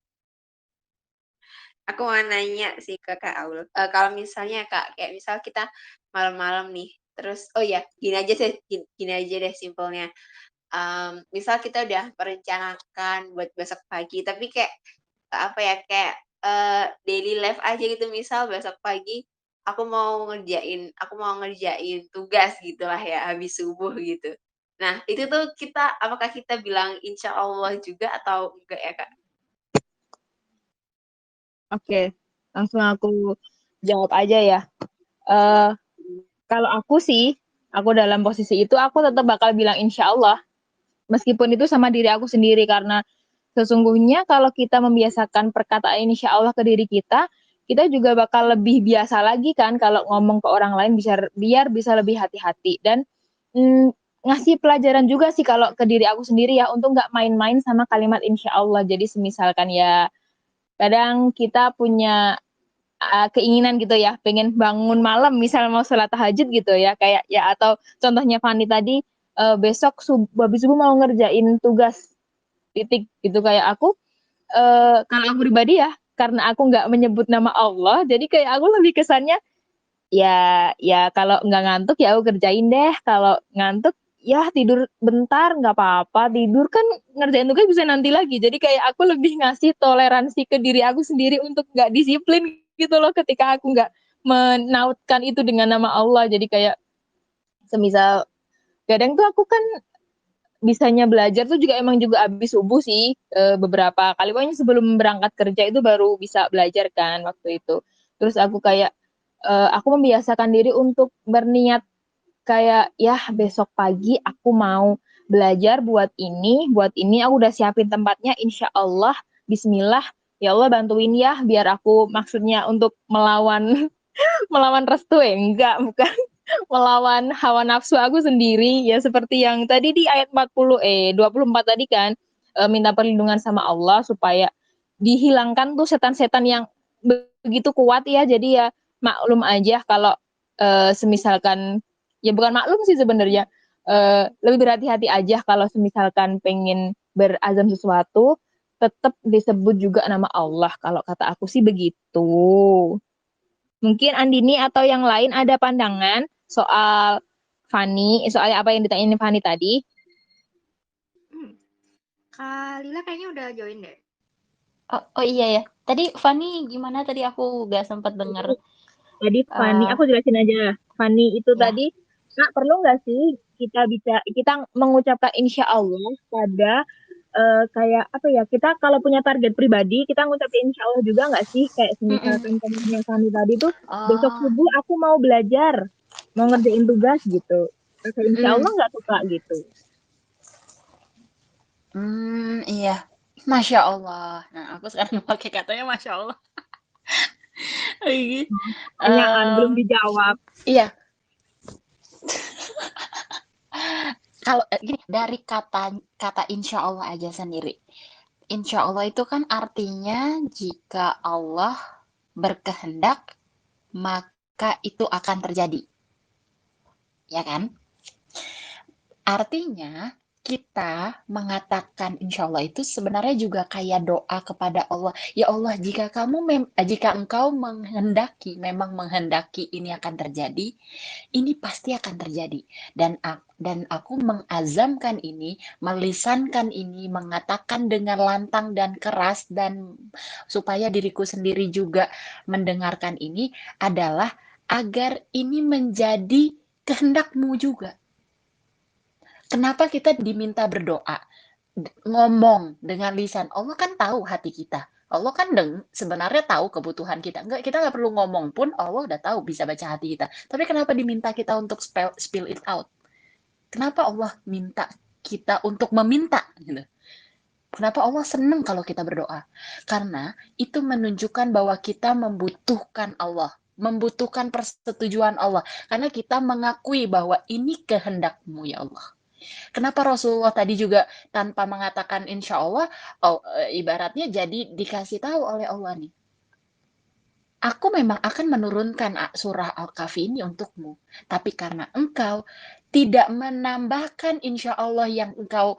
Aku mau nanya sih ke Kak Aul. Kalau misalnya Kak, kayak misal kita malam-malam nih, terus oh ya, gini aja deh simpelnya. Misal kita udah merencanakan buat besok pagi, tapi kayak apa ya, kayak daily life aja gitu. Misal besok pagi aku mau ngerjain tugas gitulah ya habis subuh gitu. Nah, itu tuh apakah kita bilang insya Allah juga atau enggak ya Kak? Oke, langsung aku jawab aja ya. Eh, kalau aku sih, aku dalam posisi itu aku tetap bakal bilang insya Allah. Meskipun itu sama diri aku sendiri karena sesungguhnya kalau kita membiasakan perkataan insya Allah ke diri kita juga bakal lebih biasa lagi kan kalau ngomong ke orang lain biar bisa lebih hati-hati dan ngasih pelajaran juga sih kalau ke diri aku sendiri ya untuk nggak main-main sama kalimat insya Allah. Jadi semisalkan ya kadang kita punya keinginan gitu ya, pengen bangun malam, misal mau sholat tahajud gitu ya, kayak ya atau contohnya Fani tadi besok habis subuh mau ngerjain tugas titik gitu kayak aku kalau aku pribadi ya, karena aku nggak menyebut nama Allah, jadi kayak aku lebih kesannya ya kalau nggak ngantuk ya aku kerjain deh, kalau ngantuk ya tidur bentar nggak apa-apa, tidur kan ngerjain tugas bisa nanti lagi, jadi kayak aku lebih ngasih toleransi ke diri aku sendiri untuk nggak disiplin gitu loh ketika aku nggak menautkan itu dengan nama Allah. Jadi kayak semisal kadang tuh aku kan bisanya belajar tuh juga emang juga abis subuh sih beberapa kali, pokoknya sebelum berangkat kerja itu baru bisa belajar kan waktu itu. Terus aku kayak aku membiasakan diri untuk berniat kayak ya besok pagi aku mau belajar buat ini aku udah siapin tempatnya, insya Allah Bismillah, ya Allah bantuin ya biar aku maksudnya untuk melawan melawan restu ya enggak, bukan melawan hawa nafsu aku sendiri ya seperti yang tadi di ayat 24 tadi kan, minta perlindungan sama Allah supaya dihilangkan tuh setan-setan yang begitu kuat ya. Jadi ya maklum aja kalau semisalkan ya bukan maklum sih sebenarnya, lebih berhati-hati aja kalau semisalkan pengen berazam sesuatu tetap disebut juga nama Allah, kalau kata aku sih begitu. Mungkin Andini atau yang lain ada pandangan soal soal apa yang ditanyain Fani tadi. Kak Lila kayaknya udah join deh. Oh iya ya. Tadi Fani gimana tadi aku gak sempat dengar. Tadi Fani, Eh aku jelasin aja. Fani itu ya. tadi, Kak, perlu nggak sih kita mengucapkan insya Allah pada kayak apa ya, kita kalau punya target pribadi kita ngucapin insya Allah juga nggak sih, kayak Mm-mm. misalkan temennya Fani tadi tuh besok Oh. subuh aku mau belajar, mau ngerjain tugas gitu, pakai insya Allah nggak suka gitu. Iya. Masya Allah. Nah, aku sekarang pakai katanya Masya Allah. Lagi. Pertanyaan belum dijawab. Iya. Kalau gini, dari kata insya Allah aja sendiri. Insya Allah itu kan artinya jika Allah berkehendak, maka itu akan terjadi. Ya kan? Artinya, kita mengatakan insya Allah itu sebenarnya juga kayak doa kepada Allah. Ya Allah, jika engkau memang menghendaki ini akan terjadi, ini pasti akan terjadi. Dan aku mengazamkan ini, melisankan ini, mengatakan dengan lantang dan keras, dan supaya diriku sendiri juga mendengarkan ini adalah agar ini menjadi kehendakmu juga. Kenapa kita diminta berdoa? Ngomong dengan lisan. Allah kan tahu hati kita. Allah kan sebenarnya tahu kebutuhan kita. Kita nggak perlu ngomong pun Allah udah tahu, bisa baca hati kita. Tapi kenapa diminta kita untuk spill it out? Kenapa Allah minta kita untuk meminta gitu? Kenapa Allah senang kalau kita berdoa? Karena itu menunjukkan bahwa kita membutuhkan Allah, membutuhkan persetujuan Allah. Karena kita mengakui bahwa ini kehendak-Mu ya Allah. Kenapa Rasulullah tadi juga tanpa mengatakan insya Allah, ibaratnya jadi dikasih tahu oleh Allah nih. Aku memang akan menurunkan surah Al-Kahfi ini untukmu. Tapi karena engkau tidak menambahkan insya Allah yang engkau,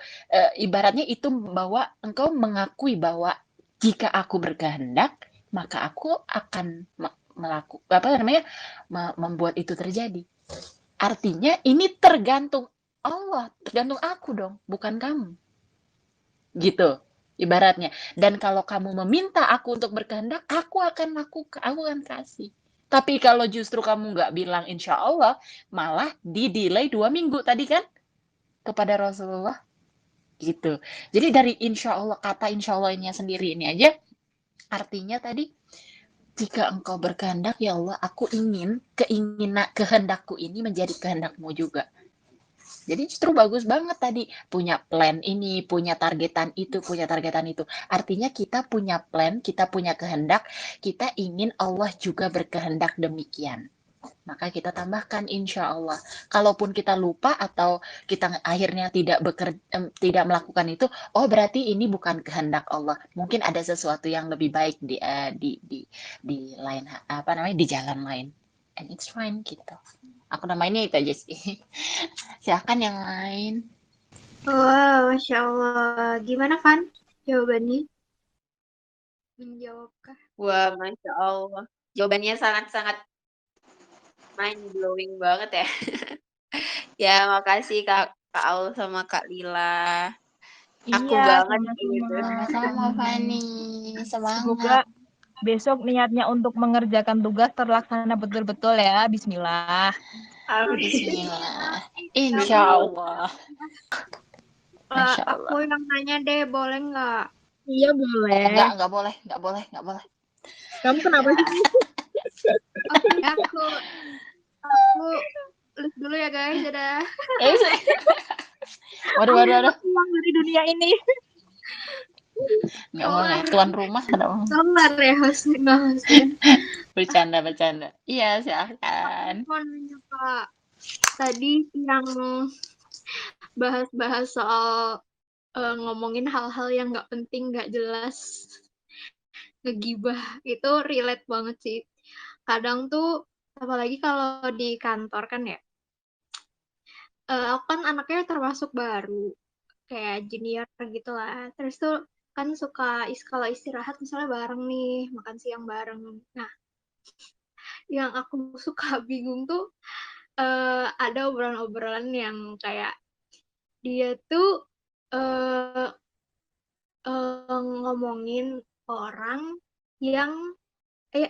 ibaratnya itu bahwa engkau mengakui bahwa jika aku berkehendak, maka aku akan membuat itu terjadi. Artinya ini tergantung Allah, tergantung aku dong, bukan kamu. Gitu. Ibaratnya. Dan kalau kamu meminta aku untuk berkehendak, aku akan lakukan, aku akan kasih. Tapi kalau justru kamu nggak bilang insya Allah, malah di-delay 2 minggu tadi kan kepada Rasulullah. Gitu. Jadi dari insya Allah, kata insya Allah ini sendiri ini aja, artinya tadi, jika engkau berkehendak ya Allah, aku ingin kehendakku ini menjadi kehendakmu juga. Jadi justru bagus banget tadi, punya plan ini, punya targetan itu, punya targetan itu. Artinya kita punya plan, kita punya kehendak, kita ingin Allah juga berkehendak demikian. Maka kita tambahkan insya Allah. Kalaupun kita lupa atau kita akhirnya tidak melakukan itu, oh berarti ini bukan kehendak Allah. Mungkin ada sesuatu yang lebih baik di lain, di jalan lain. And it's fine gitu. Aku namainnya itu aja sih. Silakan yang lain. Wow, Masya Allah. Gimana, Van? Jawabannya? Menjawabkah? Wah, Masya Allah. Jawabannya sangat-sangat mind-blowing banget ya. Ya, makasih Kak Aul sama Kak Lila. Aku banget gitu. Sama Fani. Semoga Semangat. besok niatnya untuk mengerjakan tugas terlaksana betul-betul ya. Bismillah. Amin. Bismillah. Insya Allah. Masya Allah. Aku yang nanya deh, boleh nggak? Iya boleh. Enggak boleh. Kamu kenapa sih? Oke, aku lihat dulu ya guys, dadah. Waduh. Pulang dari dunia ini. Nggak boleh. Tuan rumah dong. Kelar ya hostnya. Bercanda. Iya, silakan. Mau nanya Kak, tadi yang bahas-bahas soal ngomongin hal-hal yang nggak penting, nggak jelas, ngegibah, itu relate banget sih. Kadang tuh, apalagi kalau di kantor kan ya, aku kan anaknya termasuk baru, kayak junior gitu lah. Terus tuh kan suka kalau istirahat misalnya bareng nih, makan siang bareng. Nah, yang aku suka bingung tuh ada obrolan-obrolan yang kayak dia tuh ngomongin orang yang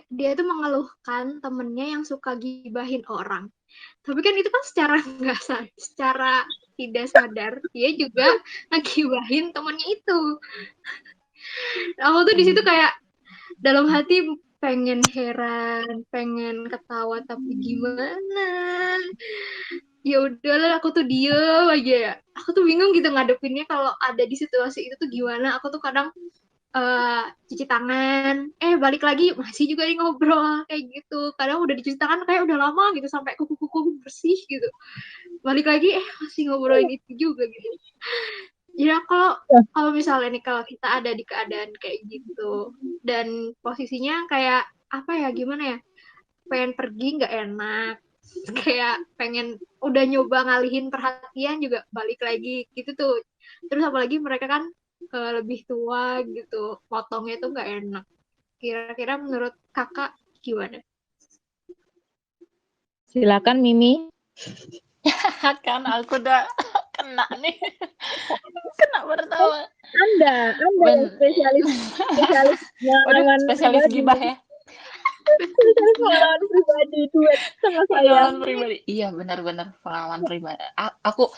dia tuh mengeluhkan temennya yang suka gibahin orang. Tapi kan itu kan secara tidak sadar dia juga ngegibahin temennya itu. Aku tuh di situ kayak dalam hati pengen heran, pengen ketawa, tapi gimana? Ya udahlah, aku tuh diem aja ya. Aku tuh bingung gitu ngadepinnya kalau ada di situasi itu tuh gimana. Aku tuh kadang cuci tangan, balik lagi masih juga di ngobrol kayak gitu. Kadang udah dicuci tangan kayak udah lama gitu sampai kuku-kuku bersih gitu. Balik lagi masih ngobrolin itu juga gitu. Jadi kalau misalnya nih kalau kita ada di keadaan kayak gitu dan posisinya kayak apa ya, gimana ya, pengen pergi nggak enak, kayak pengen udah nyoba ngalihin perhatian juga balik lagi gitu tuh. Terus apalagi mereka kan lebih tua gitu, potongnya tuh nggak enak. Kira-kira menurut kakak gimana? Silakan Mimi. Kan aku udah kena nih. Kena pertama. Anda yang spesialis spesialis gibah ya. Pengalaman pribadi duet sama saya. Pengalaman pribadi. Iya, benar-benar pengalaman pribadi. Aku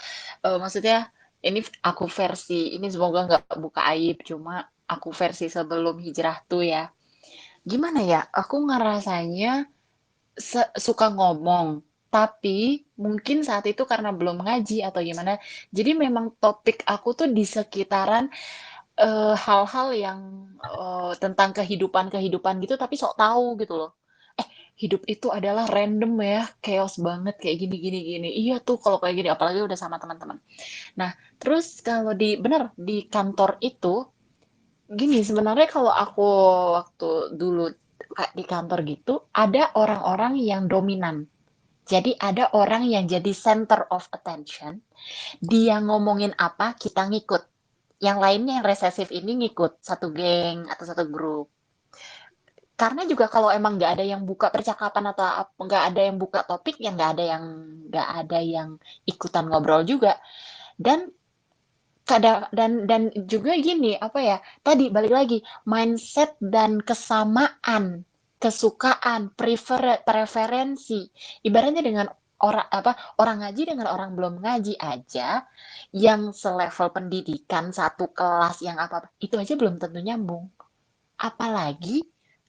maksudnya ini aku versi ini, semoga nggak buka aib, cuma aku versi sebelum hijrah tuh ya. Gimana ya? Aku ngerasanya suka ngomong, tapi mungkin saat itu karena belum ngaji atau gimana, jadi memang topik aku tuh di sekitaran hal-hal yang tentang kehidupan-kehidupan gitu, tapi sok tahu gitu loh. Hidup itu adalah random ya, chaos banget kayak gini gini gini. Iya tuh kalau kayak gini, apalagi udah sama teman-teman. Nah, terus kalau di kantor itu gini, sebenarnya kalau aku waktu dulu di kantor gitu, ada orang-orang yang dominan. Jadi ada orang yang jadi center of attention, dia ngomongin apa, kita ngikut. Yang lainnya yang resesif ini ngikut satu geng atau satu grup. Karena juga kalau emang nggak ada yang buka percakapan atau nggak ada yang buka topik, ya nggak ada yang ikutan ngobrol juga. Dan dan juga gini, apa ya, tadi balik lagi, mindset dan kesamaan, kesukaan, preferensi. Ibaratnya dengan orang ngaji dengan orang belum ngaji aja, yang selevel pendidikan, satu kelas, yang apa, itu aja belum tentu nyambung. Apalagi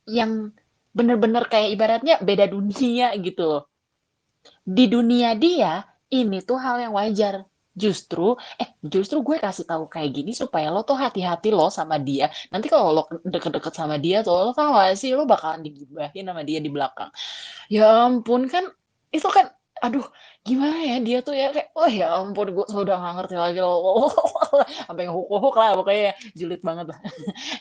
yang bener-bener kayak ibaratnya beda dunia gitu loh. Di dunia dia, ini tuh hal yang wajar. Justru gue kasih tahu kayak gini supaya lo tuh hati-hati lo sama dia. Nanti kalau lo deket-deket sama dia tuh, lo tau gak sih, lo bakalan digibahin sama dia di belakang. Ya ampun, kan itu kan, aduh, gimana ya dia tuh ya, kayak, oh ya ampun, gue udah gak ngerti lagi lo. Sampai hukuk lah, pokoknya julid banget lah.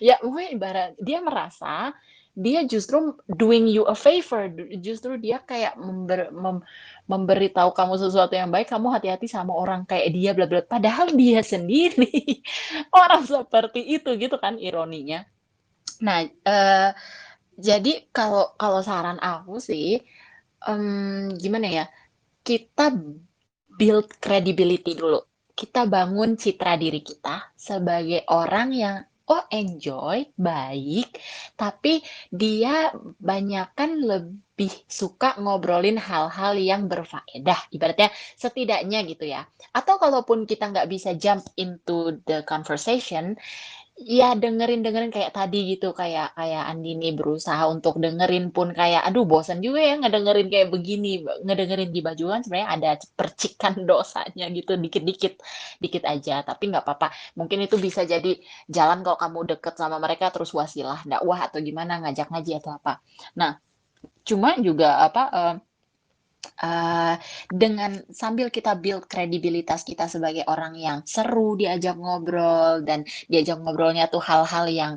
Ya, gue ibarat dia merasa dia justru doing you a favor, justru dia kayak memberitahu kamu sesuatu yang baik, kamu hati-hati sama orang kayak dia, bla bla. Padahal dia sendiri orang seperti itu gitu kan ironinya. Nah, jadi kalau kalau saran aku sih, gimana ya? Kita build credibility dulu. Kita bangun citra diri kita sebagai orang yang enjoy, baik, tapi dia banyakan lebih suka ngobrolin hal-hal yang berfaedah, ibaratnya setidaknya gitu ya. Atau kalaupun kita nggak bisa jump into the conversation, ya dengerin-dengerin kayak tadi gitu, kayak kayak Andini berusaha untuk dengerin pun kayak, aduh bosan juga ya ngedengerin kayak begini, ngedengerin gibah juga kan sebenarnya ada percikan dosanya gitu, dikit-dikit, dikit aja, tapi nggak apa-apa. Mungkin itu bisa jadi jalan kalau kamu deket sama mereka terus wasilah dakwah atau gimana, ngajak ngaji atau apa. Nah, cuma juga dengan sambil kita build kredibilitas kita sebagai orang yang seru diajak ngobrol dan diajak ngobrolnya tuh hal-hal yang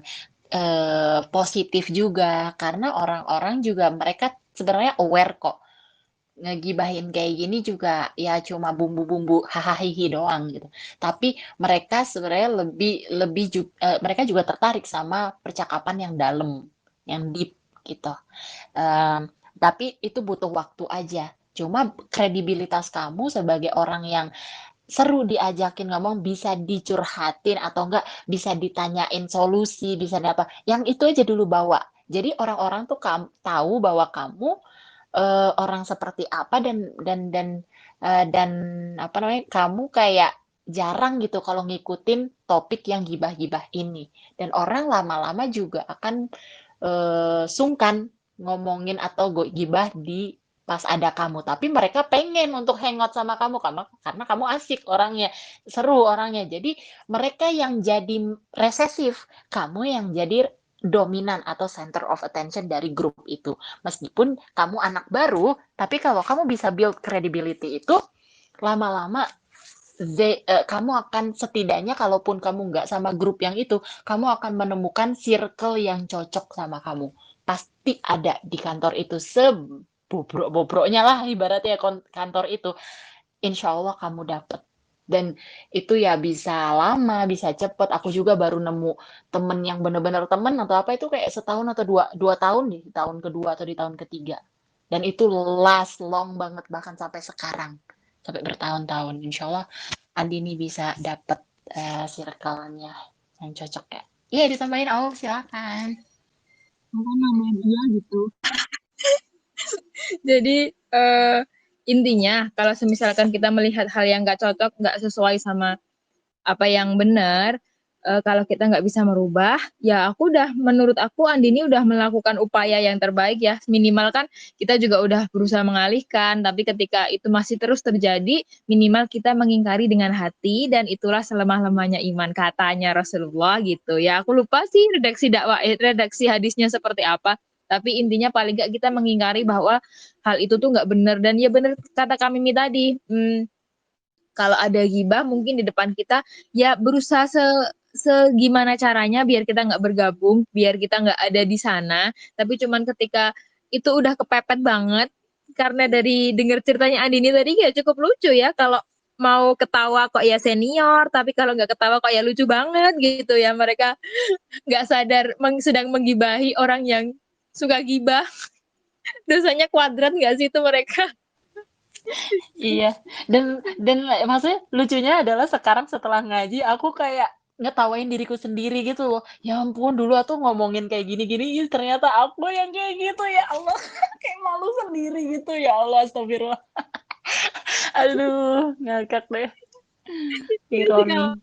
positif juga karena orang-orang juga mereka sebenarnya aware kok ngegibahin kayak gini juga ya cuma bumbu-bumbu hahaha doang gitu. Tapi mereka sebenarnya lebih lebih mereka juga tertarik sama percakapan yang dalam, yang deep gitu. Tapi itu butuh waktu aja. Cuma kredibilitas kamu sebagai orang yang seru diajakin ngomong, bisa dicurhatin atau enggak bisa ditanyain solusi, bisa apa. Yang itu aja dulu bawa. Jadi orang-orang tuh tahu bahwa kamu orang seperti apa dan apa namanya? Kamu kayak jarang gitu kalau ngikutin topik yang gibah-gibah ini. Dan orang lama-lama juga akan sungkan ngomongin atau gibah di pas ada kamu, tapi mereka pengen untuk hangout sama kamu karena kamu asik orangnya, seru orangnya. Jadi mereka yang jadi resesif, kamu yang jadi dominan atau center of attention dari grup itu. Meskipun kamu anak baru, tapi kalau kamu bisa build credibility itu, lama-lama kamu akan setidaknya kalaupun kamu nggak sama grup yang itu, kamu akan menemukan circle yang cocok sama kamu. Pasti ada di kantor itu, sebobrok-bobroknya lah ibaratnya kantor itu. Insya Allah kamu dapet. Dan itu ya bisa lama, bisa cepet. Aku juga baru nemu temen yang bener-bener temen atau apa itu kayak setahun atau dua tahun di tahun kedua atau di tahun ketiga. Dan itu last long banget bahkan sampai sekarang. Sampai bertahun-tahun. Insya Allah Andini bisa dapet circle-nya yang cocok ya. Iya ditambahin Aul silakan. Apa nama dia gitu. Jadi intinya kalau misalkan kita melihat hal yang nggak cocok, nggak sesuai sama apa yang benar, kalau kita nggak bisa merubah, ya menurut aku Andini udah melakukan upaya yang terbaik ya. Minimal kan kita juga udah berusaha mengalihkan, tapi ketika itu masih terus terjadi, minimal kita mengingkari dengan hati dan itulah selemah-lemahnya iman katanya Rasulullah gitu ya. Aku lupa sih redaksi hadisnya seperti apa. Tapi intinya paling nggak kita mengingkari bahwa hal itu tuh nggak benar dan ya benar kata kami tadi. Kalau ada gibah mungkin di depan kita ya berusaha segimana caranya biar kita nggak bergabung, biar kita nggak ada di sana. Tapi cuman ketika itu udah kepepet banget, karena dari dengar ceritanya Andini tadi ya cukup lucu ya. Kalau mau ketawa kok ya senior, tapi kalau nggak ketawa kok ya lucu banget gitu ya. Mereka nggak sadar sedang menggibahi orang yang suka gibah. Dosanya kuadrat nggak sih itu mereka? Iya, dan maksudnya lucunya adalah sekarang setelah ngaji aku kayak ngetawain diriku sendiri gitu loh. Ya ampun, dulu aku ngomongin kayak gini-gini, ternyata aku yang kayak gitu ya Allah. Kayak malu sendiri gitu ya Allah, astagfirullah. Aduh, ngakak deh. Ironi.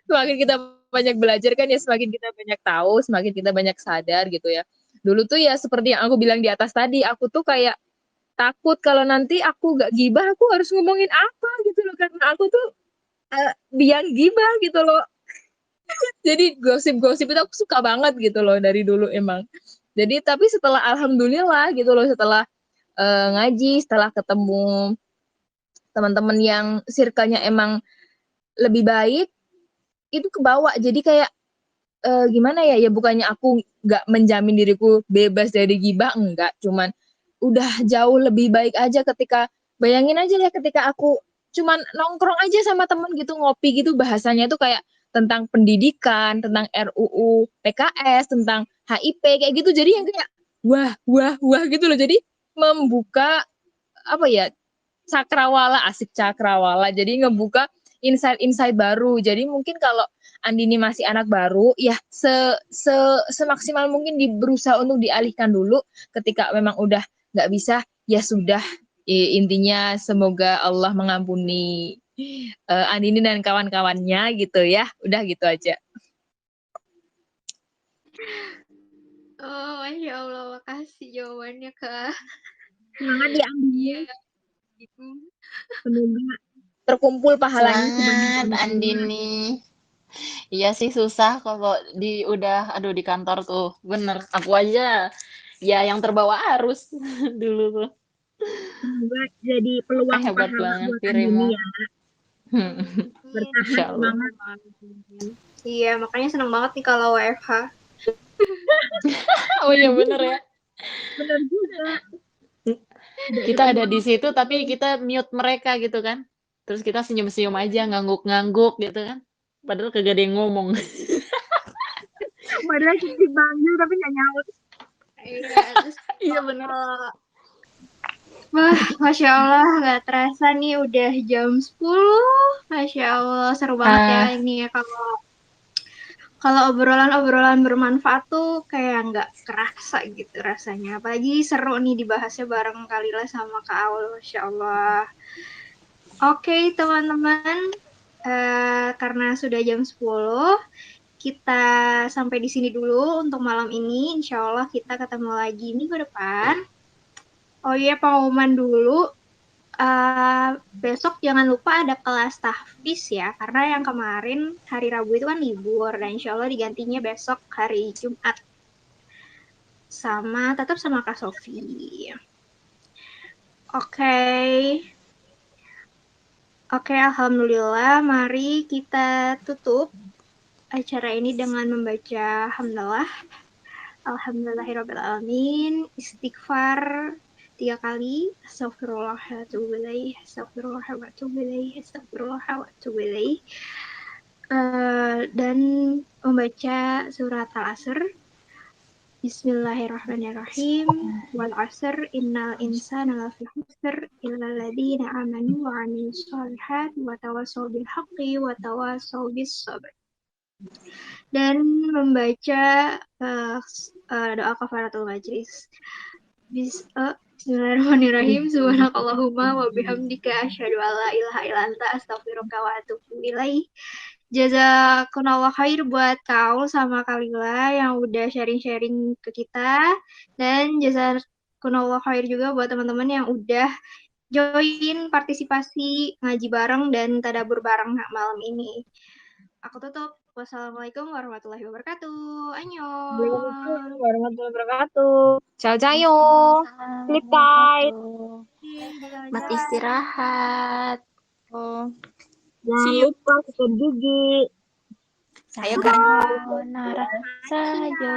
Semakin kita banyak belajar kan ya semakin kita banyak tahu, semakin kita banyak sadar gitu ya. Dulu tuh ya seperti yang aku bilang di atas tadi, aku tuh kayak takut kalau nanti aku gak gibah, aku harus ngomongin apa gitu loh, karena aku tuh biang gibah gitu loh. Jadi gosip-gosip itu aku suka banget gitu loh dari dulu emang. Jadi tapi setelah alhamdulillah gitu loh, setelah ngaji, setelah ketemu teman-teman yang circle-nya emang lebih baik, itu kebawa. Jadi kayak gimana ya, ya bukannya aku nggak menjamin diriku bebas dari gibah, enggak, cuman udah jauh lebih baik aja ketika, bayangin aja ya ketika aku cuman nongkrong aja sama temen gitu, ngopi gitu, bahasanya tuh kayak tentang pendidikan, tentang RUU PKS, tentang HIP, kayak gitu, jadi yang kayak wah, wah, wah gitu loh, jadi membuka apa ya, cakrawala, asik cakrawala, jadi ngebuka insight-insight baru. Jadi mungkin kalau Andini masih anak baru, ya semaksimal mungkin berusaha untuk dialihkan dulu. Ketika memang udah nggak bisa, ya sudah. Intinya semoga Allah mengampuni Andini dan kawan-kawannya gitu ya. Udah gitu aja. Oh, Masya Allah, makasih jawabannya, Kak. Semangat ya Andini. Iya. Semoga terkumpul pahalanya Semangat Andini. Iya sih susah kalau udah di kantor tuh. Bener, aku aja ya yang terbawa arus dulu tuh. Semoga jadi peluang Hebat pahala banget buat Rima. Andini ya. Bertahan semangat. Iya, makanya seneng banget nih kalau WFH. Oh iya bener ya. Bener juga. Kita ada di situ tapi kita mute mereka gitu kan. Terus kita senyum-senyum aja, ngangguk-ngangguk gitu kan. Padahal kagak ada yang ngomong. Padahal kita dipanggil tapi nggak nyaut. Iya, terus Iya bener. Wah, Masya Allah, nggak terasa nih udah jam 10. Masya Allah, seru banget ya ini ya. Kalau obrolan-obrolan bermanfaat tuh kayak nggak kerasa gitu rasanya. Apalagi seru nih dibahasnya bareng Kalila sama Kak Aul, Masya Allah. Oke, teman-teman, karena sudah jam 10, kita sampai di sini dulu untuk malam ini. Insya Allah kita ketemu lagi minggu depan. Oh iya, pengumuman dulu. Besok jangan lupa ada kelas tahfiz ya, karena yang kemarin hari Rabu itu kan libur, dan insya Allah digantinya besok hari Jumat. Tetap sama Kak Sofi. Oke, alhamdulillah. Mari kita tutup acara ini dengan membaca hamdalah. Alhamdulillahirrabbilalamin. Istighfar 3 kali. Astagfirullah wa atubu ilaih. Astagfirullah wa atubu ilaih. Astagfirullah wa atubu ilaih. Dan membaca surat Al-Asr. Bismillahirrahmanirrahim. Wal asr innal insana lafi khusr illa alladziina amanu wa 'amilus shalihat wa tawassaw bil haqqi wa tawassaw bis sabr. Dan membaca doa kafaratul majlis. Bismillahirrahmanirrahim. Subhanakallahumma wa bihamdika asyhadu an la ilaha illa anta astaghfiruka wa atubu ilaik. Jazakumullah khair buat Kak Aul sama Kak Lila yang udah sharing-sharing ke kita. Dan jazakumullah khair juga buat teman-teman yang udah join partisipasi ngaji bareng dan tadabbur bareng malam ini. Aku tutup. Wassalamualaikum warahmatullahi wabarakatuh. Waalaikumsalam Annyeong. warahmatullahi wabarakatuh. Ciao, ciao. Waalaikumsalam Sleep tight. warahmatuh. Jaga Selamat jarak. istirahat. Jangan See you. lupa sikat gigi. Ayo Kak. Sayonara. Sayonara.